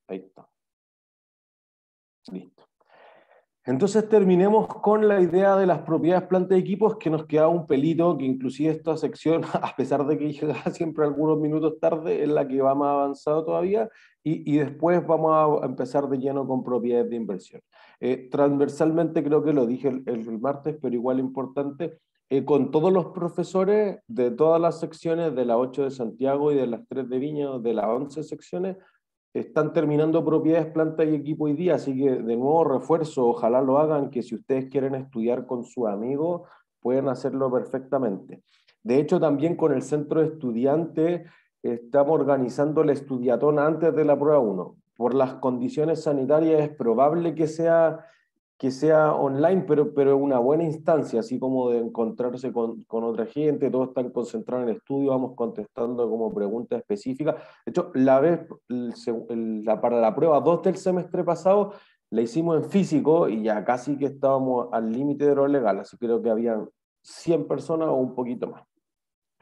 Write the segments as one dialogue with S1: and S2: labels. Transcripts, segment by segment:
S1: Ahí está. Listo. Entonces terminemos con la idea de las propiedades planta y equipos, que nos queda un pelito, que inclusive esta sección, a pesar de que llega siempre algunos minutos tarde, es la que va más avanzado todavía, y después vamos a empezar de lleno con propiedades de inversión. Transversalmente creo que lo dije el martes, pero igual importante, con todos los profesores de todas las secciones, de las 8 de Santiago y de las 3 de Viña, de las 11 secciones, están terminando propiedades, planta y equipo hoy día, así que de nuevo refuerzo, ojalá lo hagan, que si ustedes quieren estudiar con sus amigos, pueden hacerlo perfectamente. De hecho, también con el centro de estudiantes estamos organizando el estudiatón antes de la prueba 1. Por las condiciones sanitarias es probable que sea online, pero una buena instancia, así como de encontrarse con otra gente, todos están concentrados en el estudio, vamos contestando como preguntas específicas. De hecho, para la prueba 2 del semestre pasado, la hicimos en físico y ya casi que estábamos al límite de lo legal, así creo que habían 100 personas o un poquito más.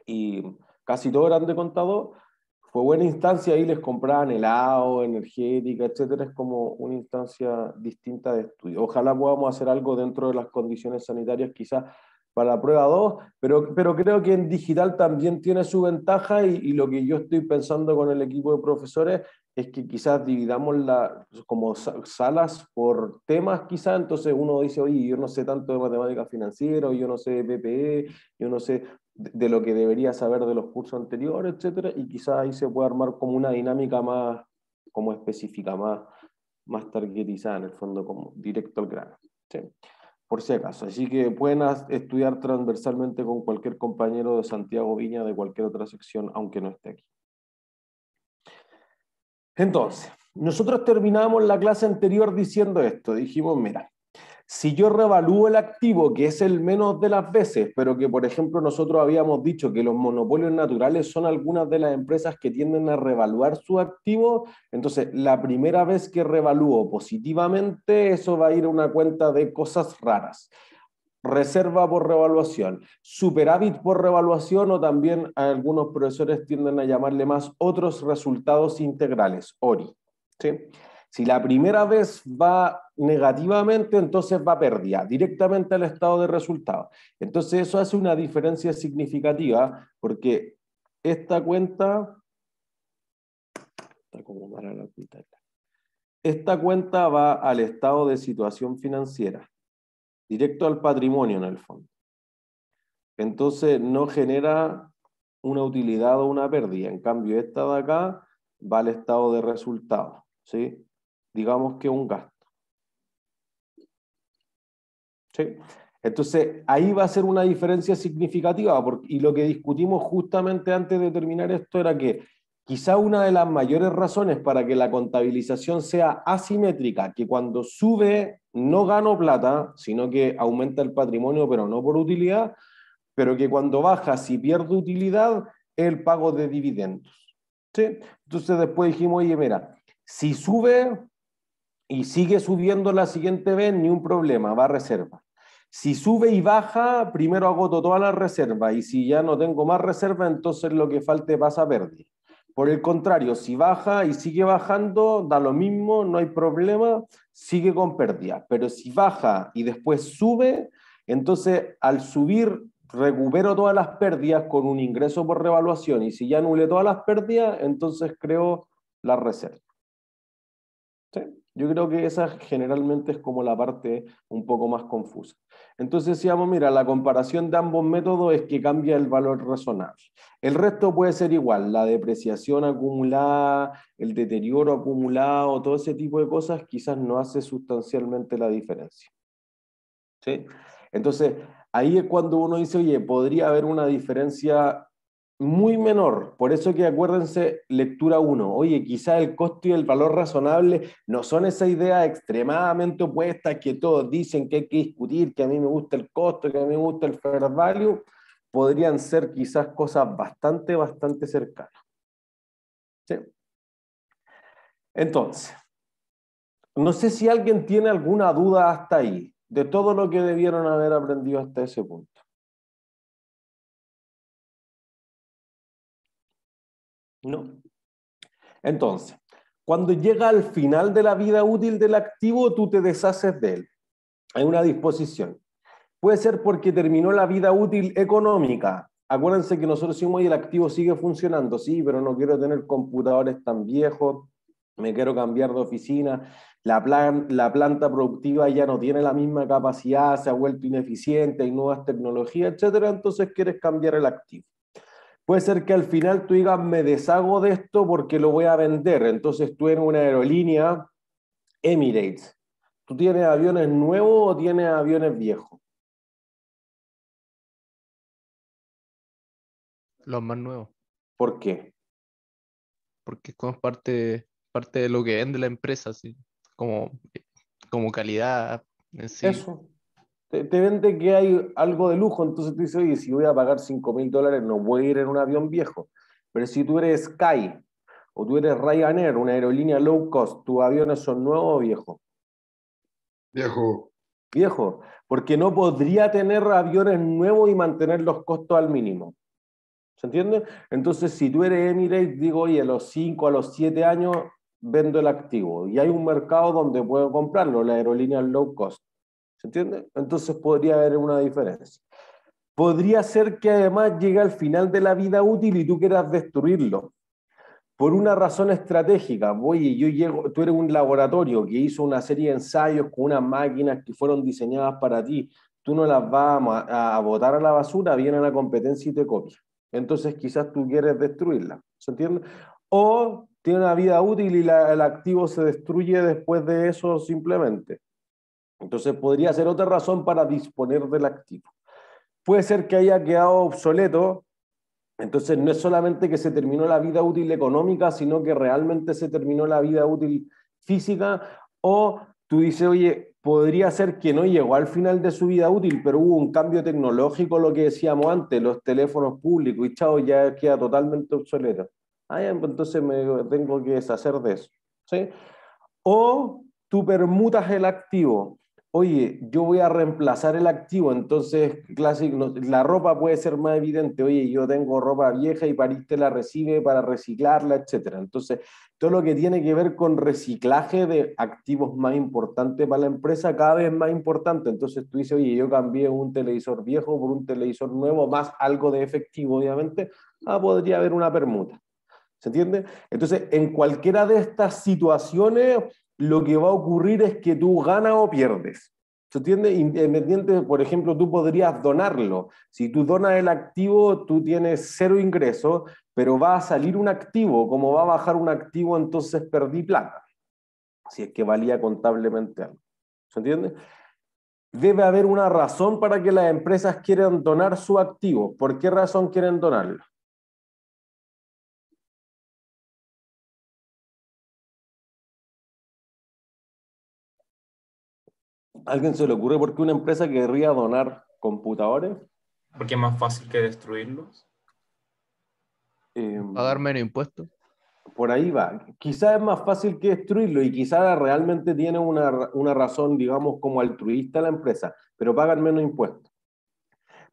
S1: Y casi todo eran de contador. Fue buena instancia, ahí les compraban helado, energética, etcétera. Es como una instancia distinta de estudio. Ojalá podamos hacer algo dentro de las condiciones sanitarias, quizás para la prueba 2, pero creo que en digital también tiene su ventaja y lo que yo estoy pensando con el equipo de profesores es que quizás dividamos como salas por temas, quizás. Entonces uno dice, oye, yo no sé tanto de matemáticas financieras, yo no sé de PPE, yo no sé de lo que debería saber de los cursos anteriores, etcétera, y quizás ahí se puede armar como una dinámica más como específica, más targetizada, en el fondo, como directo al grano. ¿Sí? Por si acaso. Así que pueden estudiar transversalmente con cualquier compañero de Santiago Viña, de cualquier otra sección, aunque no esté aquí. Entonces, nosotros terminamos la clase anterior diciendo esto. Dijimos, mira, si yo revalúo el activo, que es el menos de las veces, pero que, por ejemplo, nosotros habíamos dicho que los monopolios naturales son algunas de las empresas que tienden a revaluar su activo, entonces la primera vez que revalúo positivamente, eso va a ir a una cuenta de cosas raras. Reserva por revaluación, superávit por revaluación, o también algunos profesores tienden a llamarle más otros resultados integrales, ORI. ¿Sí? Si la primera vez va negativamente, entonces va pérdida, directamente al estado de resultados. Entonces eso hace una diferencia significativa, porque esta cuenta, está como mala la cuenta, esta cuenta va al estado de situación financiera, directo al patrimonio en el fondo. Entonces no genera una utilidad o una pérdida. En cambio, esta de acá va al estado de resultados, ¿sí? Digamos que un gasto. ¿Sí? Entonces, ahí va a ser una diferencia significativa, y lo que discutimos justamente antes de terminar esto era que quizá una de las mayores razones para que la contabilización sea asimétrica, que cuando sube no gano plata, sino que aumenta el patrimonio, pero no por utilidad, pero que cuando baja, si pierde utilidad, es el pago de dividendos. ¿Sí? Entonces después dijimos, oye, mira, si sube y sigue subiendo la siguiente vez, ni un problema, va a reserva. Si sube y baja, primero agoto toda la reserva, y si ya no tengo más reserva, entonces lo que falte pasa a pérdida. Por el contrario, si baja y sigue bajando, da lo mismo, no hay problema, sigue con pérdida. Pero si baja y después sube, entonces al subir recupero todas las pérdidas con un ingreso por revaluación, y si ya anulé todas las pérdidas, entonces creo la reserva. ¿Sí? Yo creo que esa generalmente es como la parte un poco más confusa. Entonces decíamos, mira, la comparación de ambos métodos es que cambia el valor razonable. El resto puede ser igual, la depreciación acumulada, el deterioro acumulado, todo ese tipo de cosas quizás no hace sustancialmente la diferencia. ¿Sí? Entonces, ahí es cuando uno dice, oye, podría haber una diferencia muy menor. Por eso que acuérdense, lectura 1. Oye, quizás el costo y el valor razonable no son esa idea extremadamente opuesta que todos dicen que hay que discutir, que a mí me gusta el costo, que a mí me gusta el fair value. Podrían ser quizás cosas bastante cercanas. ¿Sí? Entonces, no sé si alguien tiene alguna duda hasta ahí, de todo lo que debieron haber aprendido hasta ese punto. No. Entonces, Cuando llega al final de la vida útil del activo, tú te deshaces de él. Hay una disposición. Puede ser porque terminó la vida útil económica. Acuérdense que nosotros decimos, oye, el activo sigue funcionando, sí, pero no quiero tener computadores tan viejos, me quiero cambiar de oficina, la planta productiva ya no tiene la misma capacidad, se ha vuelto ineficiente, hay nuevas tecnologías, etcétera, entonces quieres cambiar el activo. Puede ser que al final tú digas, me deshago de esto porque lo voy a vender. Entonces tú eres una aerolínea Emirates. ¿Tú tienes aviones nuevos o tienes aviones viejos?
S2: Los más nuevos,
S1: ¿Por qué?
S2: porque es como parte de lo que vende la empresa, así, como, como calidad en sí.
S1: Eso. Te vende que hay algo de lujo, entonces tú dices, oye, si voy a pagar $5.000, no voy a ir en un avión viejo. Pero si tú eres Sky o tú eres Ryanair, una aerolínea low cost, ¿tus aviones son nuevos o viejos?
S3: Viejo,
S1: Viejos, porque no podría tener aviones nuevos y mantener los costos al mínimo. ¿Se entiende? Entonces, si tú eres Emirates, digo, oye, a los 5, a los 7 años vendo el activo. Y hay un mercado donde puedo comprarlo, la aerolínea low cost. ¿Se entiende? Entonces podría haber una diferencia. Podría ser que además llegue al final de la vida útil y tú quieras destruirlo. Por una razón estratégica. Oye, yo llego, tú eres un laboratorio que hizo una serie de ensayos con unas máquinas que fueron diseñadas para ti. Tú no las vas a botar a la basura, viene a la competencia y te copia. Entonces quizás tú quieres destruirla. ¿Se entiende? O tiene una vida útil y el activo se destruye después de eso simplemente. Entonces podría ser otra razón para disponer del activo. Puede ser que haya quedado obsoleto, entonces no es solamente que se terminó la vida útil económica, sino que realmente se terminó la vida útil física, o tú dices, oye, podría ser que no llegó al final de su vida útil, pero hubo un cambio tecnológico, lo que decíamos antes, los teléfonos públicos, y chao, ya queda totalmente obsoleto. Ah, ya, pues entonces me tengo que deshacer de eso. ¿Sí? O tú permutas el activo. Oye, yo voy a reemplazar el activo, entonces la ropa puede ser más evidente. Oye, yo tengo ropa vieja y París te la recibe para reciclarla, etcétera. Entonces, todo lo que tiene que ver con reciclaje de activos más importantes para la empresa, cada vez más importante. Entonces tú dices, oye, yo cambié un televisor viejo por un televisor nuevo, más algo de efectivo, obviamente. Podría haber una permuta. ¿Se entiende? Entonces, en cualquiera de estas situaciones, lo que va a ocurrir es que tú ganas o pierdes. ¿Se entiende? Independiente, por ejemplo, tú podrías donarlo. Si tú donas el activo, tú tienes cero ingresos, pero va a salir un activo. Como va a bajar un activo, entonces perdí plata. Si es que valía contablemente algo. ¿Se entiende? Debe haber una razón para que las empresas quieran donar su activo. ¿Por qué razón quieren donarlo? ¿Alguien se le ocurre por qué una empresa querría donar computadores?
S4: Porque es más fácil que destruirlos.
S1: Eh,
S2: Pagar menos impuestos.
S1: por ahí va. Quizás es más fácil que destruirlo y quizás realmente tiene una razón, digamos, como altruista la empresa, pero pagan menos impuestos.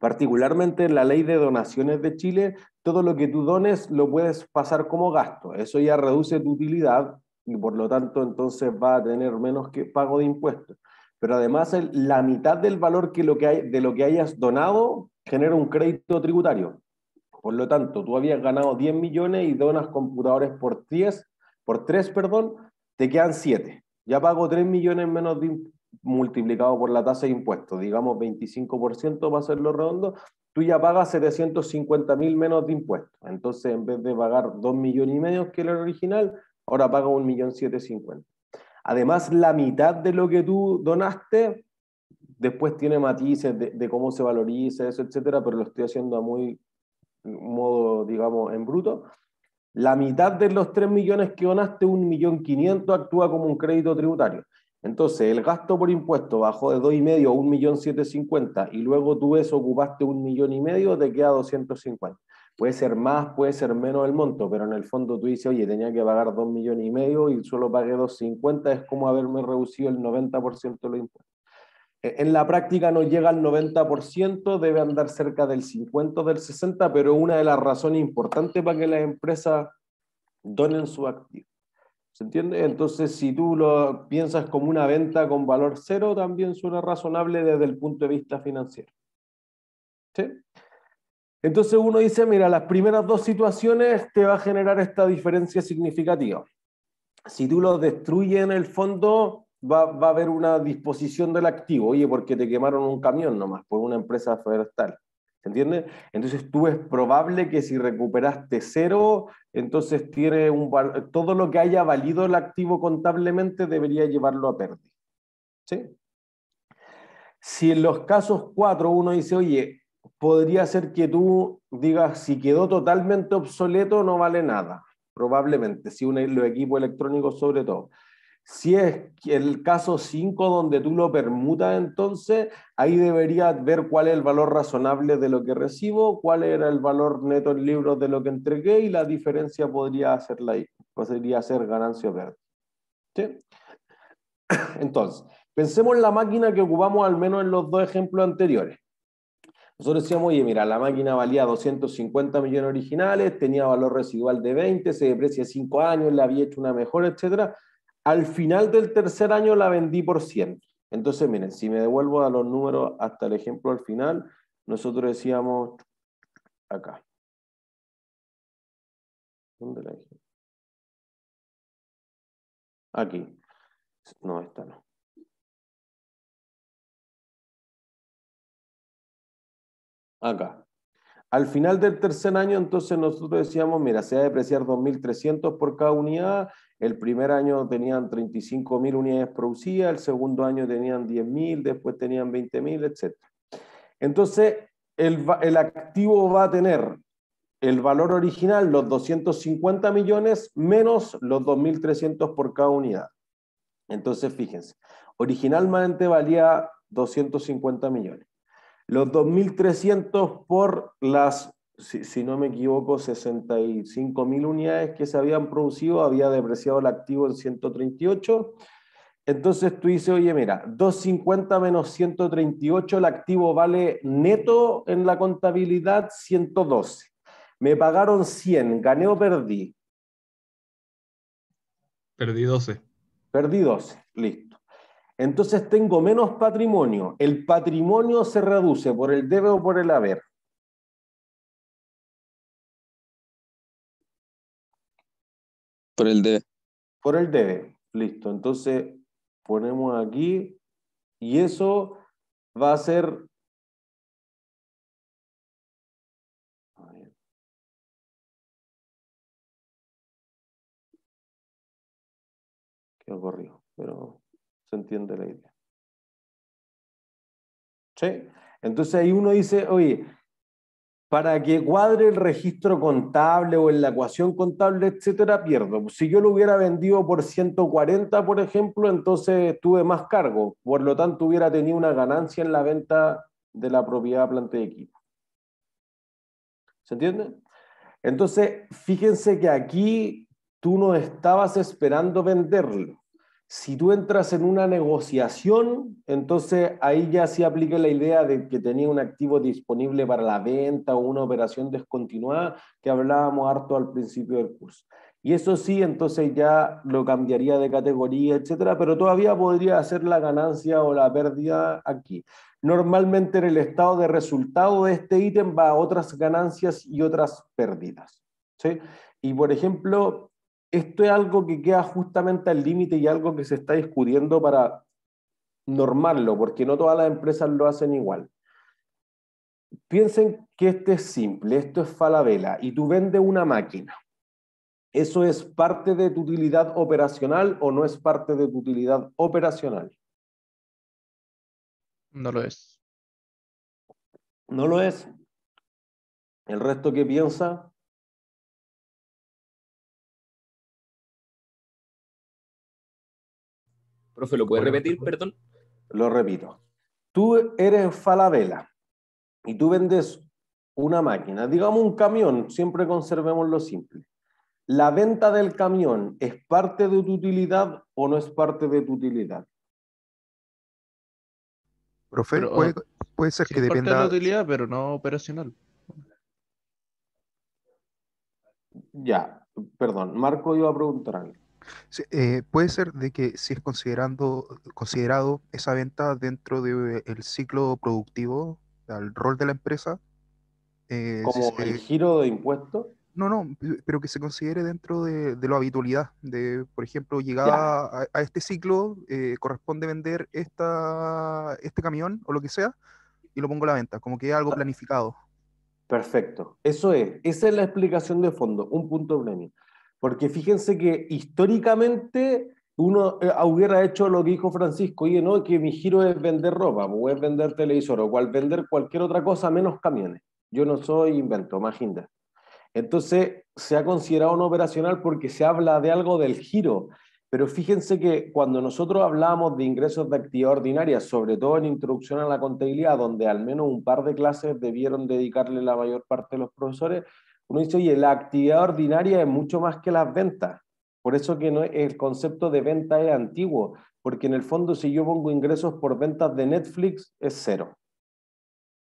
S1: Particularmente en la ley de donaciones de Chile, todo lo que tú dones lo puedes pasar como gasto. Eso ya reduce tu utilidad y por lo tanto entonces va a tener menos que pago de impuestos. Pero además la mitad del valor de lo que hayas donado genera un crédito tributario. Por lo tanto, tú habías ganado 10 millones y donas computadores por 3, perdón, te quedan 7. Ya pago 3 millones menos multiplicado por la tasa de impuestos, digamos 25% para hacerlo redondo, tú ya pagas 750.000 menos de impuestos. Entonces, en vez de pagar 2 millones y medio que era el original, ahora pagas 1.750.000. Además, la mitad de lo que tú donaste, después tiene matices de cómo se valoriza eso, etcétera, pero lo estoy haciendo a muy modo, digamos, en bruto. La mitad de los 3 millones que donaste, 1.500.000 actúa como un crédito tributario. Entonces, el gasto por impuesto bajó de 2,5 a 1.750.000 y luego tú eso ocupaste 1,5 millones, te queda 250. Puede ser más, puede ser menos el monto, pero en el fondo tú dices, oye, tenía que pagar 2,5 millones y solo pagué 250, es como haberme reducido el 90% de los impuestos. En la práctica no llega al 90%, debe andar cerca del 50 o del 60%, pero una de las razones importantes para que las empresas donen su activo. ¿Se entiende? Entonces, si tú lo piensas como una venta con valor cero, también suena razonable desde el punto de vista financiero. ¿Sí? Entonces uno dice, mira, las primeras dos situaciones te va a generar esta diferencia significativa. Si tú lo destruyes en el fondo, va a haber una disposición del activo. Oye, porque te quemaron un camión nomás por una empresa forestal. ¿Se entiende? Entonces tú es probable que si recuperaste cero, entonces tiene todo lo que haya valido el activo contablemente debería llevarlo a pérdida. ¿Sí? Si en los casos 4 uno dice, oye, podría ser que tú digas, si quedó totalmente obsoleto no vale nada, probablemente, si los equipos electrónicos sobre todo. Si es el caso 5 donde tú lo permutas, entonces ahí deberías ver cuál es el valor razonable de lo que recibo, cuál era el valor neto en libros de lo que entregué y la diferencia podría ser ganancia o pérdida. ¿Sí? Entonces, pensemos en la máquina que ocupamos al menos en los dos ejemplos anteriores. Nosotros decíamos, oye, mira, la máquina valía 250 millones originales, tenía valor residual de 20, se deprecia 5 años, le había hecho una mejora, etcétera. Al final del tercer año la vendí por 100. Entonces, miren, si me devuelvo a los números hasta el ejemplo al final, nosotros decíamos acá. ¿Dónde la dejé? Aquí. No, esta no. Acá. Al final del tercer año, entonces nosotros decíamos, mira, se va a depreciar 2.300 por cada unidad, el primer año tenían 35.000 unidades producidas, el segundo año tenían 10.000, después tenían 20.000, etc. Entonces, el activo va a tener el valor original, los 250 millones, menos los 2.300 por cada unidad. Entonces, fíjense, originalmente valía 250 millones. Los 2.300 por las, si no me equivoco, 65.000 unidades que se habían producido, había depreciado el activo en 138. Entonces tú dices, oye, mira, 250 menos 138, el activo vale neto en la contabilidad 112. Me pagaron 100, ¿gané o perdí?
S4: Perdí 12.
S1: Perdí 12, listo. Entonces tengo menos patrimonio. El patrimonio se reduce por el debe o por el haber.
S5: Por el de
S1: Por el debe, listo. Entonces ponemos aquí y eso va a ser... A ver. ¿Qué ocurrió? Pero se entiende la idea. ¿Sí? Entonces ahí uno dice, oye, para que cuadre el registro contable o en la ecuación contable, etcétera, pierdo. Si yo lo hubiera vendido por 140, por ejemplo, entonces tuve más cargo. Por lo tanto, hubiera tenido una ganancia en la venta de la propiedad, planta y equipo. ¿Se entiende? Entonces, fíjense que aquí tú no estabas esperando venderlo. Si tú entras en una negociación, entonces ahí ya sí aplica la idea de que tenía un activo disponible para la venta o una operación descontinuada que hablábamos harto al principio del curso. Y eso sí, entonces ya lo cambiaría de categoría, etcétera, pero todavía podría hacer la ganancia o la pérdida aquí. Normalmente en el estado de resultado de este ítem va a otras ganancias y otras pérdidas, ¿sí? Y por ejemplo, esto es algo que queda justamente al límite y algo que se está discutiendo para normarlo, porque no todas las empresas lo hacen igual. Piensen que este es simple, esto es Falabella, y tú vendes una máquina. ¿Eso es parte de tu utilidad operacional o no es parte de tu utilidad operacional?
S2: No lo es.
S1: ¿No lo es? ¿El resto qué piensa?
S6: Profe, ¿lo puede
S4: ¿Puede
S6: repetir,
S4: repetir?
S6: perdón?
S1: Lo repito. Tú eres Falabella y tú vendes una máquina, digamos un camión, siempre conservemos lo simple. ¿La venta del camión es parte de tu utilidad o no es parte de tu utilidad?
S7: Profe,
S2: Pero
S7: puede ser
S2: sí
S7: que
S2: es parte de la
S7: dependa,
S2: utilidad, pero no operacional.
S1: Ya, perdón, Marco iba a preguntar algo.
S6: Sí, puede ser de que si es considerado esa venta dentro del ciclo productivo, al rol de la empresa, si
S1: Como el
S6: se,
S1: giro de impuestos.
S6: no, no, pero que se considere dentro de la habitualidad, de, por ejemplo,
S1: Ya,
S6: llegada a este ciclo, corresponde vender este camión o lo que sea, y lo pongo a la venta, como que es algo planificado.
S1: perfecto. Eso es, esa es la explicación de fondo, un punto premio. Porque fíjense que históricamente uno hubiera hecho lo que dijo Francisco, oye, no, que mi giro es vender ropa, o es vender televisor, o cual vender cualquier otra cosa menos camiones. Yo no soy invento, más Hinda. Entonces, se ha considerado no operacional porque se habla de algo del giro. Pero fíjense que cuando nosotros hablamos de ingresos de actividad ordinaria, sobre todo en introducción a la contabilidad, donde al menos un par de clases debieron dedicarle la mayor parte de los profesores, uno dice, oye, la actividad ordinaria es mucho más que las ventas. Por eso que no, el concepto de venta es antiguo, porque en el fondo si yo pongo ingresos por ventas de Netflix es cero.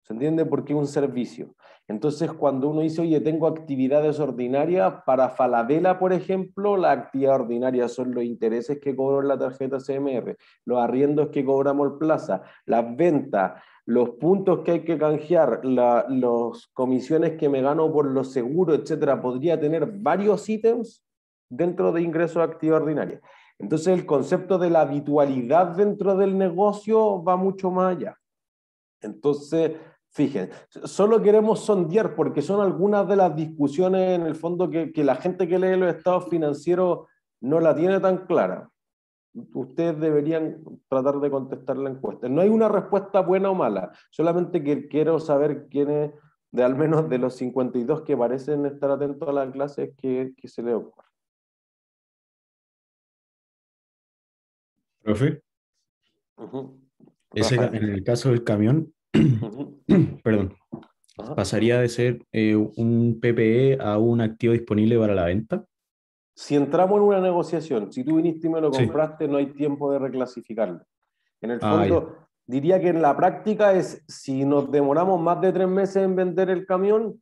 S1: ¿Se entiende? Porque es un servicio. Entonces, cuando uno dice, oye, tengo actividades ordinarias, para Falabella, por ejemplo, la actividad ordinaria son los intereses que cobró en la tarjeta CMR, los arriendos que cobramos en Plaza, las ventas, los puntos que hay que canjear, las comisiones que me gano por los seguros, etcétera. Podría tener varios ítems dentro de ingresos de actividad ordinaria. Entonces, el concepto de la habitualidad dentro del negocio va mucho más allá. Entonces, fíjense, solo queremos sondear porque son algunas de las discusiones en el fondo que la gente que lee los estados financieros no la tiene tan clara. Ustedes deberían tratar de contestar la encuesta. No hay una respuesta buena o mala, solamente que quiero saber quiénes, de al menos de los 52 que parecen estar atentos a la clase, que se les ocurre.
S7: Profe,
S1: Ujú.
S7: en
S1: Rafael.
S7: el caso del camión,
S1: Ujú.
S7: perdón,
S1: Ajá.
S7: pasaría de ser un PPE a un activo disponible para la venta.
S1: Si entramos en una negociación, si tú viniste y me lo
S7: Sí.
S1: compraste, no hay tiempo de reclasificarlo. En el
S7: Ah, ya.
S1: fondo, diría que en la práctica es, si nos demoramos más de 3 meses en vender el camión,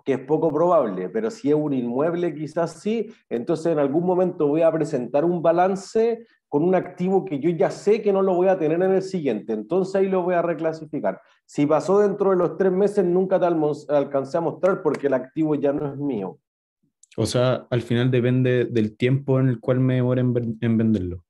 S1: que es poco probable, pero si es un inmueble quizás sí, entonces en algún momento voy a presentar un balance con un activo que yo ya sé que no lo voy a tener en el siguiente, entonces ahí lo voy a reclasificar. Si pasó dentro de los 3 meses, nunca te alcancé a mostrar porque el activo ya no es mío,
S7: O sea, al final depende del tiempo en el cual me demore en venderlo.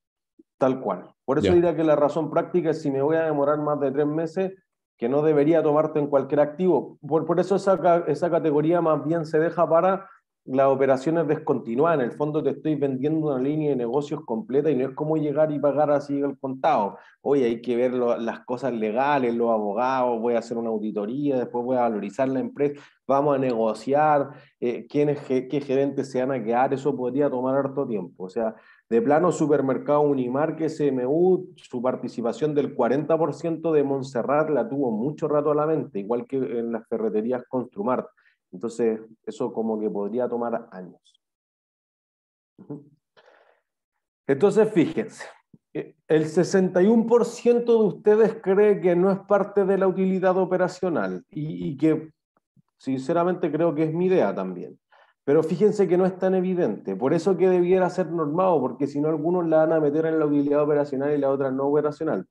S1: tal cual. Por eso
S7: Ya.
S1: diría que la razón práctica es si me voy a demorar más de 3 meses, que no debería tomarte en cualquier activo. Por eso esa categoría más bien se deja para las operaciones descontinuadas. En el fondo te estoy vendiendo una línea de negocios completa y no es como llegar y pagar así el contado. Oye, hay que ver las cosas legales, los abogados, voy a hacer una auditoría, después voy a valorizar la empresa, vamos a negociar, qué gerentes se van a quedar, eso podría tomar harto tiempo. O sea, de plano, Supermercado Unimark, SMU, su participación del 40% de Montserrat la tuvo mucho rato a la mente, igual que en las ferreterías Construmart. Entonces, eso como que podría tomar años. Entonces, fíjense, el 61% de ustedes cree que no es parte de la utilidad operacional y que sinceramente creo que es mi idea también. Pero fíjense que no es tan evidente. Por eso que debiera ser normado, porque si no algunos la van a meter en la utilidad operacional y la otra no operacional.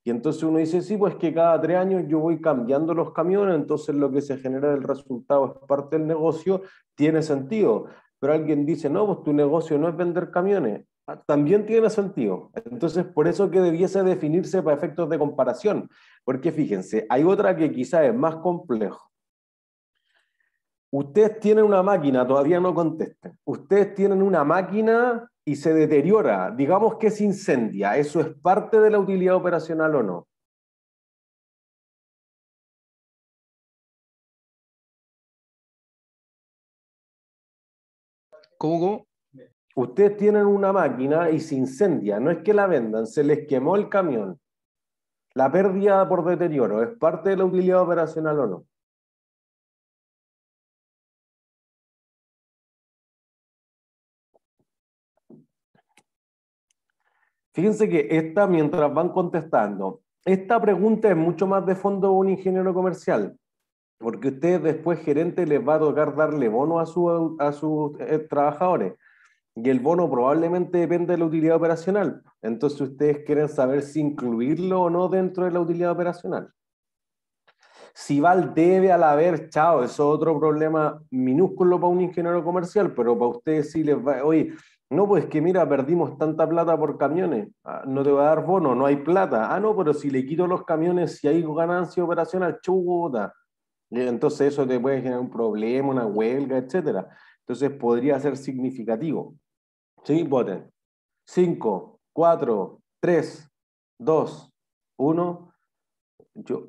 S1: Y entonces uno dice, sí, pues que cada 3 años yo voy cambiando los camiones, entonces lo que se genera del resultado es parte del negocio, tiene sentido. Pero alguien dice, no, pues tu negocio no es vender camiones. También tiene sentido. Entonces, por eso que debiese definirse para efectos de comparación. Porque fíjense, hay otra que quizás es más complejo. Ustedes tienen una máquina, todavía no contesten. Ustedes tienen una máquina y se deteriora, digamos que se incendia. ¿Eso es parte de la utilidad operacional o no?
S2: ¿Cómo?
S1: Ustedes tienen una máquina y se incendia. No es que la vendan, se les quemó el camión. La pérdida por deterioro, ¿es parte de la utilidad operacional o no? Fíjense que esta, mientras van contestando, esta pregunta es mucho más de fondo de un ingeniero comercial, porque ustedes después, gerente, les va a tocar darle bono a sus trabajadores. Y el bono probablemente depende de la utilidad operacional. Entonces ustedes quieren saber si incluirlo o no dentro de la utilidad operacional. Si va al debe, al haber, chao, eso es otro problema minúsculo para un ingeniero comercial, pero para ustedes sí les va, oye, no, pues que mira, perdimos tanta plata por camiones, no te va a dar bono, no hay plata. No, pero si le quito los camiones, si hay ganancia operacional, chuta. Entonces eso te puede generar un problema, una huelga, etcétera. Entonces podría ser significativo. ¿Sí? Voten. 5, 4, 3, 2, 1. Yo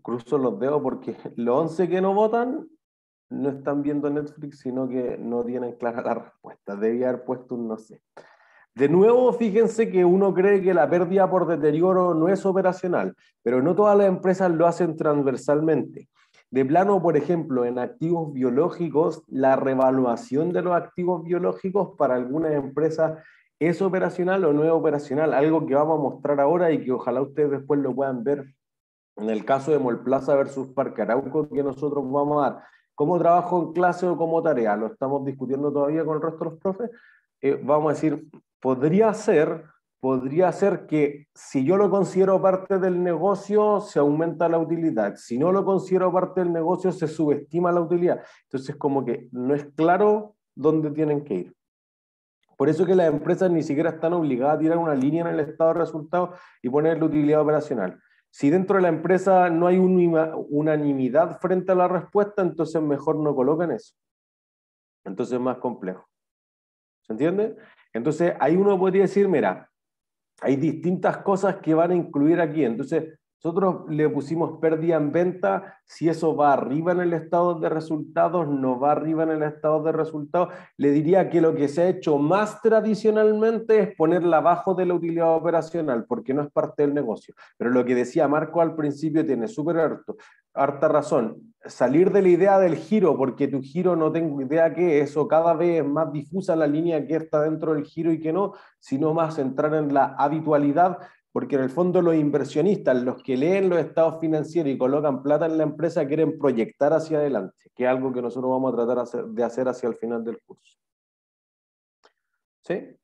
S1: cruzo los dedos porque los 11 que no votan no están viendo Netflix, sino que no tienen clara la respuesta. Debía haber puesto un no sé. De nuevo, fíjense que uno cree que la pérdida por deterioro no es operacional, pero no todas las empresas lo hacen transversalmente. De plano, por ejemplo, en activos biológicos, la revaluación de los activos biológicos para algunas empresas es operacional o no es operacional, algo que vamos a mostrar ahora y que ojalá ustedes después lo puedan ver en el caso de Mallplaza versus Parque Arauco, que nosotros vamos a dar como trabajo en clase o como tarea, lo estamos discutiendo todavía con el resto de los profes, vamos a decir, podría ser que si yo lo considero parte del negocio, se aumenta la utilidad. Si no lo considero parte del negocio, se subestima la utilidad. Entonces, como que no es claro dónde tienen que ir. Por eso que las empresas ni siquiera están obligadas a tirar una línea en el estado de resultados y poner la utilidad operacional. Si dentro de la empresa no hay unanimidad frente a la respuesta, entonces mejor no colocan eso. Entonces es más complejo. ¿Se entiende? Entonces ahí uno podría decir, mira, hay distintas cosas que van a incluir aquí. Entonces nosotros le pusimos pérdida en venta, si eso va arriba en el estado de resultados, no va arriba en el estado de resultados. Le diría que lo que se ha hecho más tradicionalmente es ponerla abajo de la utilidad operacional, porque no es parte del negocio. Pero lo que decía Marco al principio tiene súper harta razón. Salir de la idea del giro, porque tu giro no tengo idea qué es, o cada vez es más difusa la línea que está dentro del giro y que no, sino más entrar en la habitualidad, porque en el fondo los inversionistas, los que leen los estados financieros y colocan plata en la empresa, quieren proyectar hacia adelante, que es algo que nosotros vamos a tratar de hacer hacia el final del curso. ¿Sí?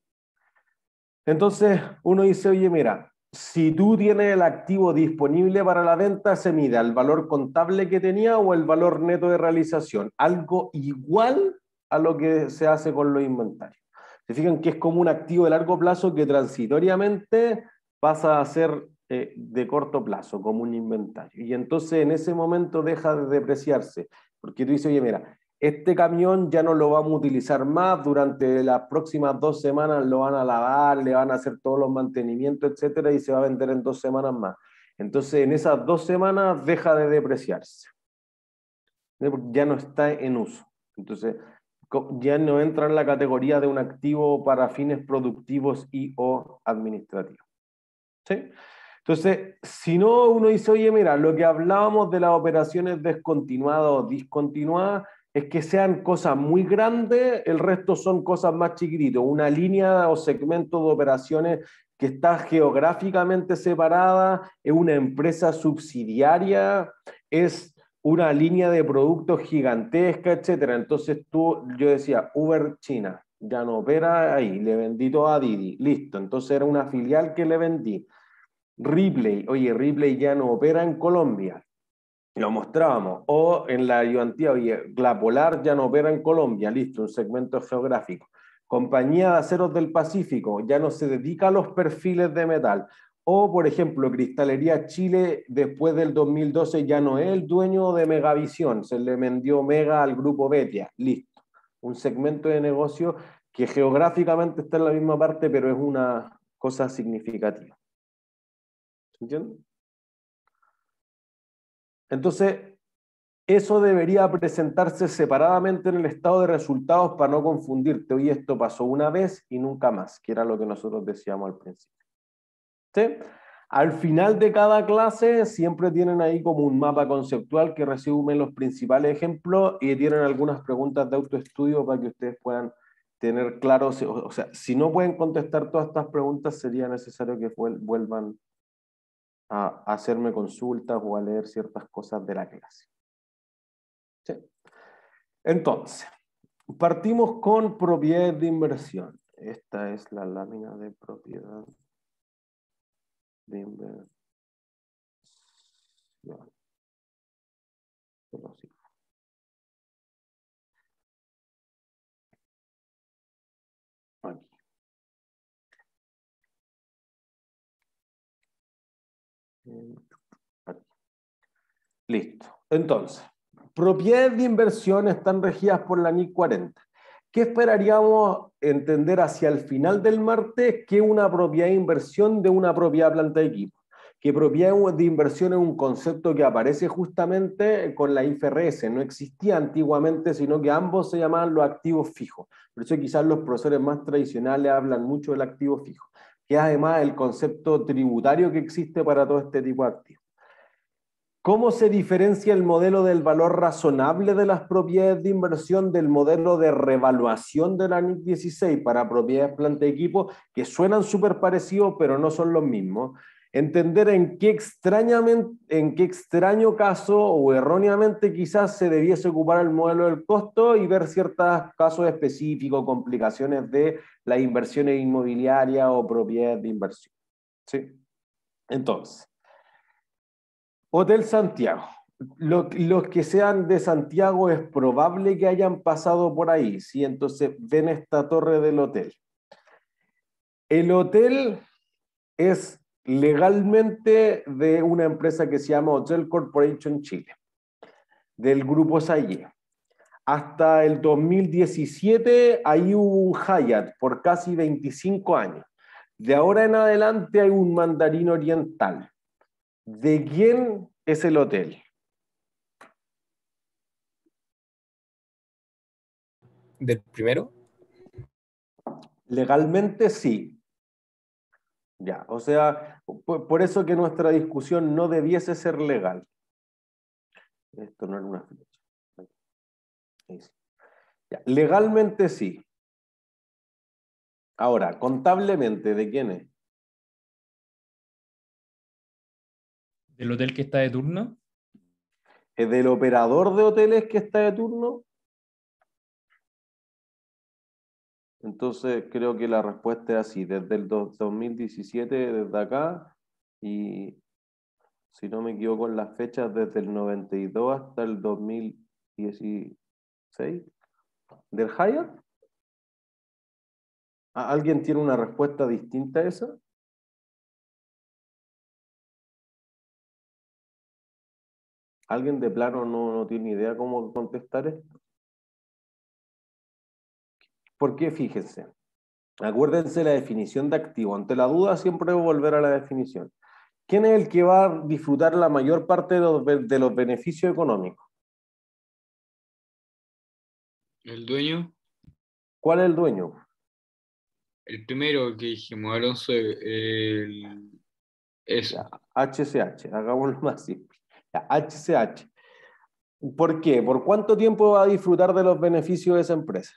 S1: Entonces uno dice, oye, mira, si tú tienes el activo disponible para la venta, se mide el valor contable que tenía o el valor neto de realización, algo igual a lo que se hace con los inventarios. Se fijan que es como un activo de largo plazo que transitoriamente pasa a ser de corto plazo, como un inventario. Y entonces en ese momento deja de depreciarse, porque tú dices, oye, mira, este camión ya no lo vamos a utilizar más, durante las próximas 2 semanas lo van a lavar, le van a hacer todos los mantenimientos, etcétera, y se va a vender en 2 semanas más. Entonces en esas 2 semanas deja de depreciarse. Ya no está en uso. Entonces ya no entra en la categoría de un activo para fines productivos y o administrativos. ¿Sí? Entonces, si no, uno dice, oye, mira, lo que hablábamos de las operaciones descontinuadas o discontinuadas es que sean cosas muy grandes, el resto son cosas más chiquititas, una línea o segmento de operaciones que está geográficamente separada, es una empresa subsidiaria, es una línea de productos gigantesca, etcétera. Entonces yo decía, Uber China, ya no opera ahí, le vendí todo a Didi, listo, entonces era una filial que le vendí. Ripley, oye, Ripley ya no opera en Colombia, lo mostrábamos, o en la ayudantía, oye, la Polar ya no opera en Colombia, listo, un segmento geográfico. Compañía de Aceros del Pacífico ya no se dedica a los perfiles de metal. O, por ejemplo, Cristalería Chile, después del 2012, ya no es el dueño de Megavisión, se le vendió Mega al grupo Betia, listo. Un segmento de negocio que geográficamente está en la misma parte, pero es una cosa significativa. ¿Entiendes? Entonces, eso debería presentarse separadamente en el estado de resultados para no confundirte. Oye, esto pasó una vez y nunca más, que era lo que nosotros decíamos al principio. ¿Sí? Al final de cada clase siempre tienen ahí como un mapa conceptual que resume los principales ejemplos y tienen algunas preguntas de autoestudio para que ustedes puedan tener claro, o sea, si no pueden contestar todas estas preguntas, sería necesario que vuelvan a hacerme consultas o a leer ciertas cosas de la clase. ¿Sí? Entonces, Partimos con propiedades de inversión. Esta es la lámina de propiedad de inversión. Aquí. Aquí. Listo. Entonces, propiedades de inversión están regidas por la NIC 40. ¿Qué esperaríamos entender hacia el final del martes? Que una propiedad de inversión de una propiedad planta de equipo. Que propiedad de inversión es un concepto que aparece justamente con la IFRS. No existía antiguamente, sino que ambos se llamaban los activos fijos. Por eso quizás los profesores más tradicionales hablan mucho del activo fijo, que es además el concepto tributario que existe para todo este tipo de activos. ¿Cómo se diferencia el modelo del valor razonable de las propiedades de inversión del modelo de revaluación de la NIC 16 para propiedades planta de equipo, que suenan súper parecidos, pero no son los mismos? Entender en qué extraño caso o erróneamente quizás se debiese ocupar el modelo del costo y ver ciertos casos específicos, complicaciones de las inversiones inmobiliarias o propiedades de inversión. ¿Sí? Entonces, Hotel Santiago. Los que sean de Santiago es probable que hayan pasado por ahí, ¿sí? Entonces ven esta torre del hotel. El hotel es legalmente de una empresa que se llama Hotel Corporation Chile, del grupo Salle. Hasta el 2017 ahí hubo un Hyatt por casi 25 años. De ahora en adelante hay un Mandarín Oriental. ¿De quién es el hotel?
S4: ¿Del primero?
S1: Legalmente sí. Ya, o sea, por eso que nuestra discusión no debiese ser legal. Esto no era una flecha. Ya, legalmente sí. Ahora, contablemente, ¿de quién es?
S8: ¿Del hotel que está de turno?
S1: ¿Es del operador de hoteles que está de turno? Entonces creo que la respuesta es así, desde el 2017, desde acá, y si no me equivoco en las fechas, desde el 92 hasta el 2016, ¿del Hyatt? ¿Alguien tiene una respuesta distinta a esa? ¿Alguien de plano no tiene idea cómo contestar esto? Porque fíjense, acuérdense la definición de activo. Ante la duda siempre voy a volver a la definición. ¿Quién es el que va a disfrutar la mayor parte de los beneficios económicos?
S9: El dueño,
S1: ¿Cuál es el dueño?
S9: el primero que dijimos, Alonso, eso.
S1: Ya, HCH, hagámoslo más simple. Ya, HCH. ¿Por qué? ¿Por cuánto tiempo va a disfrutar de los beneficios de esa empresa?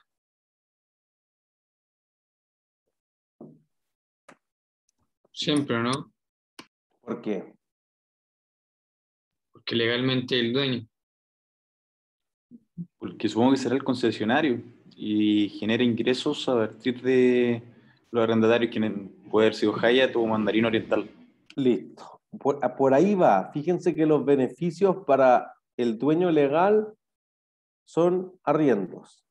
S9: Siempre, ¿no?
S1: ¿Por qué?
S9: Porque legalmente el dueño.
S10: Porque supongo que será el concesionario y genera ingresos a partir de los arrendatarios, quienes puede haber sido Hyatt o Mandarín Oriental.
S1: Listo. Por ahí va. Fíjense que los beneficios para el dueño legal son arriendos.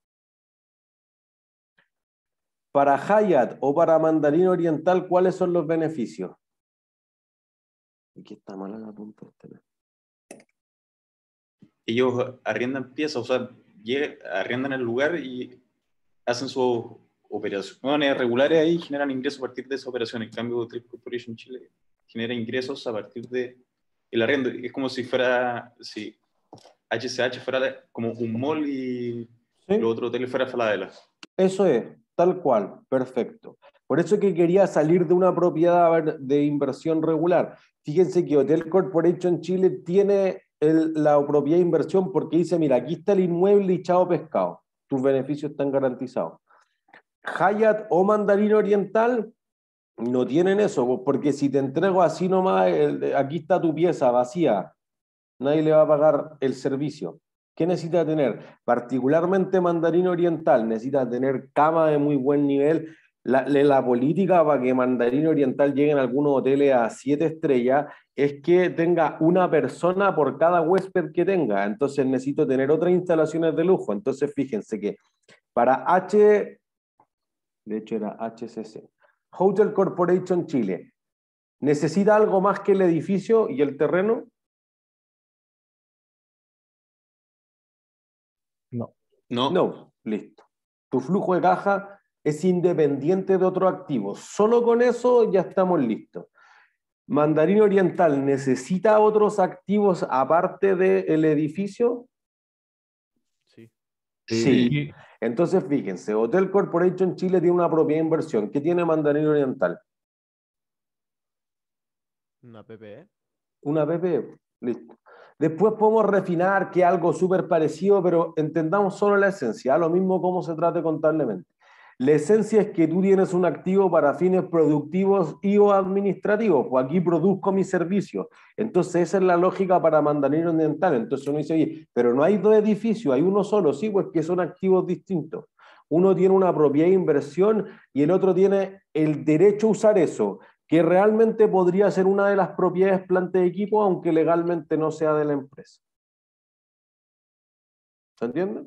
S1: Para Hyatt o para Mandarín Oriental, ¿cuáles son los beneficios? Aquí está mala la punta.
S10: Ellos arriendan piezas, o sea, arriendan el lugar y hacen sus operaciones regulares ahí y generan ingresos a partir de esa operación. En cambio, Hotel Corporation Chile genera ingresos a partir de el arriendo. Es como si fuera, si HCH fuera como un mall y
S1: ¿Sí?
S10: los otros hoteles fuera Falabella.
S1: Eso es, tal cual, perfecto. Por eso que quería salir de una propiedad de inversión regular. Fíjense que Hotel Corporation Chile tiene la propiedad de inversión porque dice, mira, aquí está el inmueble y chao pescado. Tus beneficios están garantizados. Hyatt o Mandarín Oriental no tienen eso, porque si te entrego así nomás, aquí está tu pieza vacía, nadie le va a pagar el servicio. ¿Qué necesita tener? Particularmente Mandarín Oriental, necesita tener cama de muy buen nivel. La política para que Mandarín Oriental llegue en algunos hoteles a 7 estrellas es que tenga una persona por cada huésped que tenga. Entonces necesito tener otras instalaciones de lujo. Entonces fíjense que para de hecho era HCC, Hotel Corporation Chile, ¿necesita algo más que el edificio y el terreno?
S8: No.
S10: No.
S1: No, listo. Tu flujo de caja es independiente de otros activos. Solo con eso ya estamos listos. ¿Mandarín Oriental necesita otros activos aparte del edificio?
S2: Sí.
S1: Sí. Entonces, fíjense, Hotel Corporation Chile tiene una propiedad de inversión. ¿Qué tiene Mandarín Oriental?
S2: Una PPE.
S1: Una PPE. Listo. Después podemos refinar que es algo súper parecido, pero entendamos solo la esencia, lo mismo como se trate contablemente. La esencia es que tú tienes un activo para fines productivos y o administrativos, pues aquí produzco mi servicio. Entonces esa es la lógica para Mandarín Oriental. Entonces uno dice, oye, pero no hay dos edificios, hay uno solo, sí, pues que son activos distintos. Uno tiene una propiedad de inversión y el otro tiene el derecho a usar eso, que realmente podría ser una de las propiedades planta de equipo, aunque legalmente no sea de la empresa. ¿Se entiende?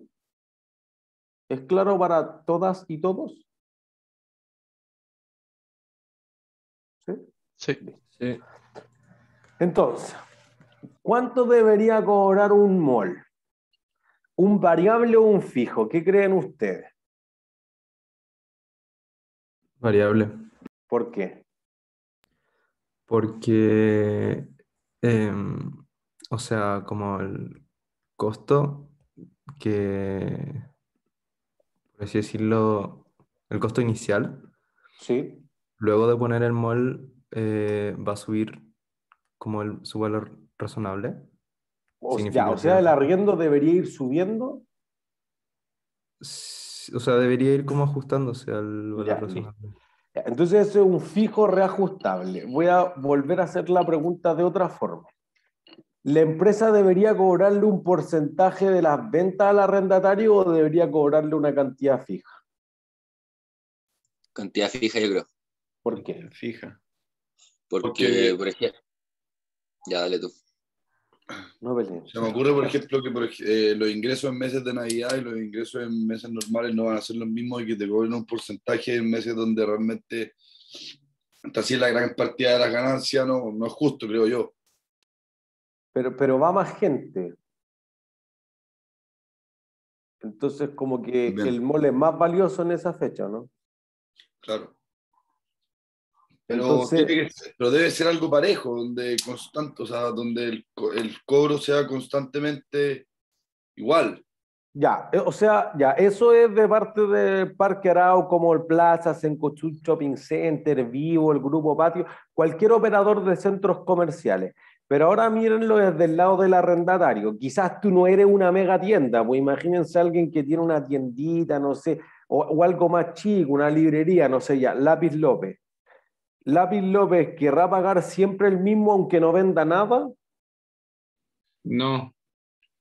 S1: ¿Es claro para todas y todos? ¿Sí?
S2: Sí.
S8: Sí.
S1: Entonces, ¿cuánto debería cobrar un mall? ¿Un variable o un fijo? ¿Qué creen ustedes?
S11: Variable.
S1: ¿Por qué?
S11: Porque, o sea, como el costo que, por así decirlo, el costo inicial,
S1: Sí.
S11: luego de poner el mall, va a subir como su valor razonable.
S1: O sea,
S11: Significativo.
S1: el arriendo debería ir subiendo.
S11: O sea, debería ir como ajustándose al valor
S1: Ya, listo.
S11: razonable.
S1: Entonces eso es un fijo reajustable. Voy a volver a hacer la pregunta de otra forma. ¿La empresa debería cobrarle un porcentaje de las ventas al arrendatario o debería cobrarle una cantidad fija?
S5: Cantidad fija, yo creo.
S1: ¿Por qué?
S10: Fija.
S5: Porque, por ejemplo, ya dale tú.
S1: No peleen.
S3: Se me ocurre, por ejemplo, que los ingresos en meses de Navidad y los ingresos en meses normales no van a ser los mismos y que te cobren un porcentaje en meses donde realmente está así la gran partida de las ganancias, no es justo, creo yo.
S1: Pero va más gente. Entonces como que
S3: Bien.
S1: el mall es más valioso en esa fecha, ¿no?
S3: Claro. Pero,
S1: Entonces,
S3: pero debe ser algo parejo, donde constante, o sea, donde el cobro sea constantemente igual.
S1: ya, o sea, ya, eso es de parte del Parque Arao, como el Plaza, Sencochú Shopping Center, Vivo, el Grupo Patio, cualquier operador de centros comerciales. Pero ahora mírenlo desde el lado del arrendatario. Quizás tú no eres una mega tienda, pues imagínense a alguien que tiene una tiendita, no sé, o algo más chico, una librería, no sé ya, Lápiz López. ¿Lápiz López querrá pagar siempre el mismo aunque no venda nada?
S10: No,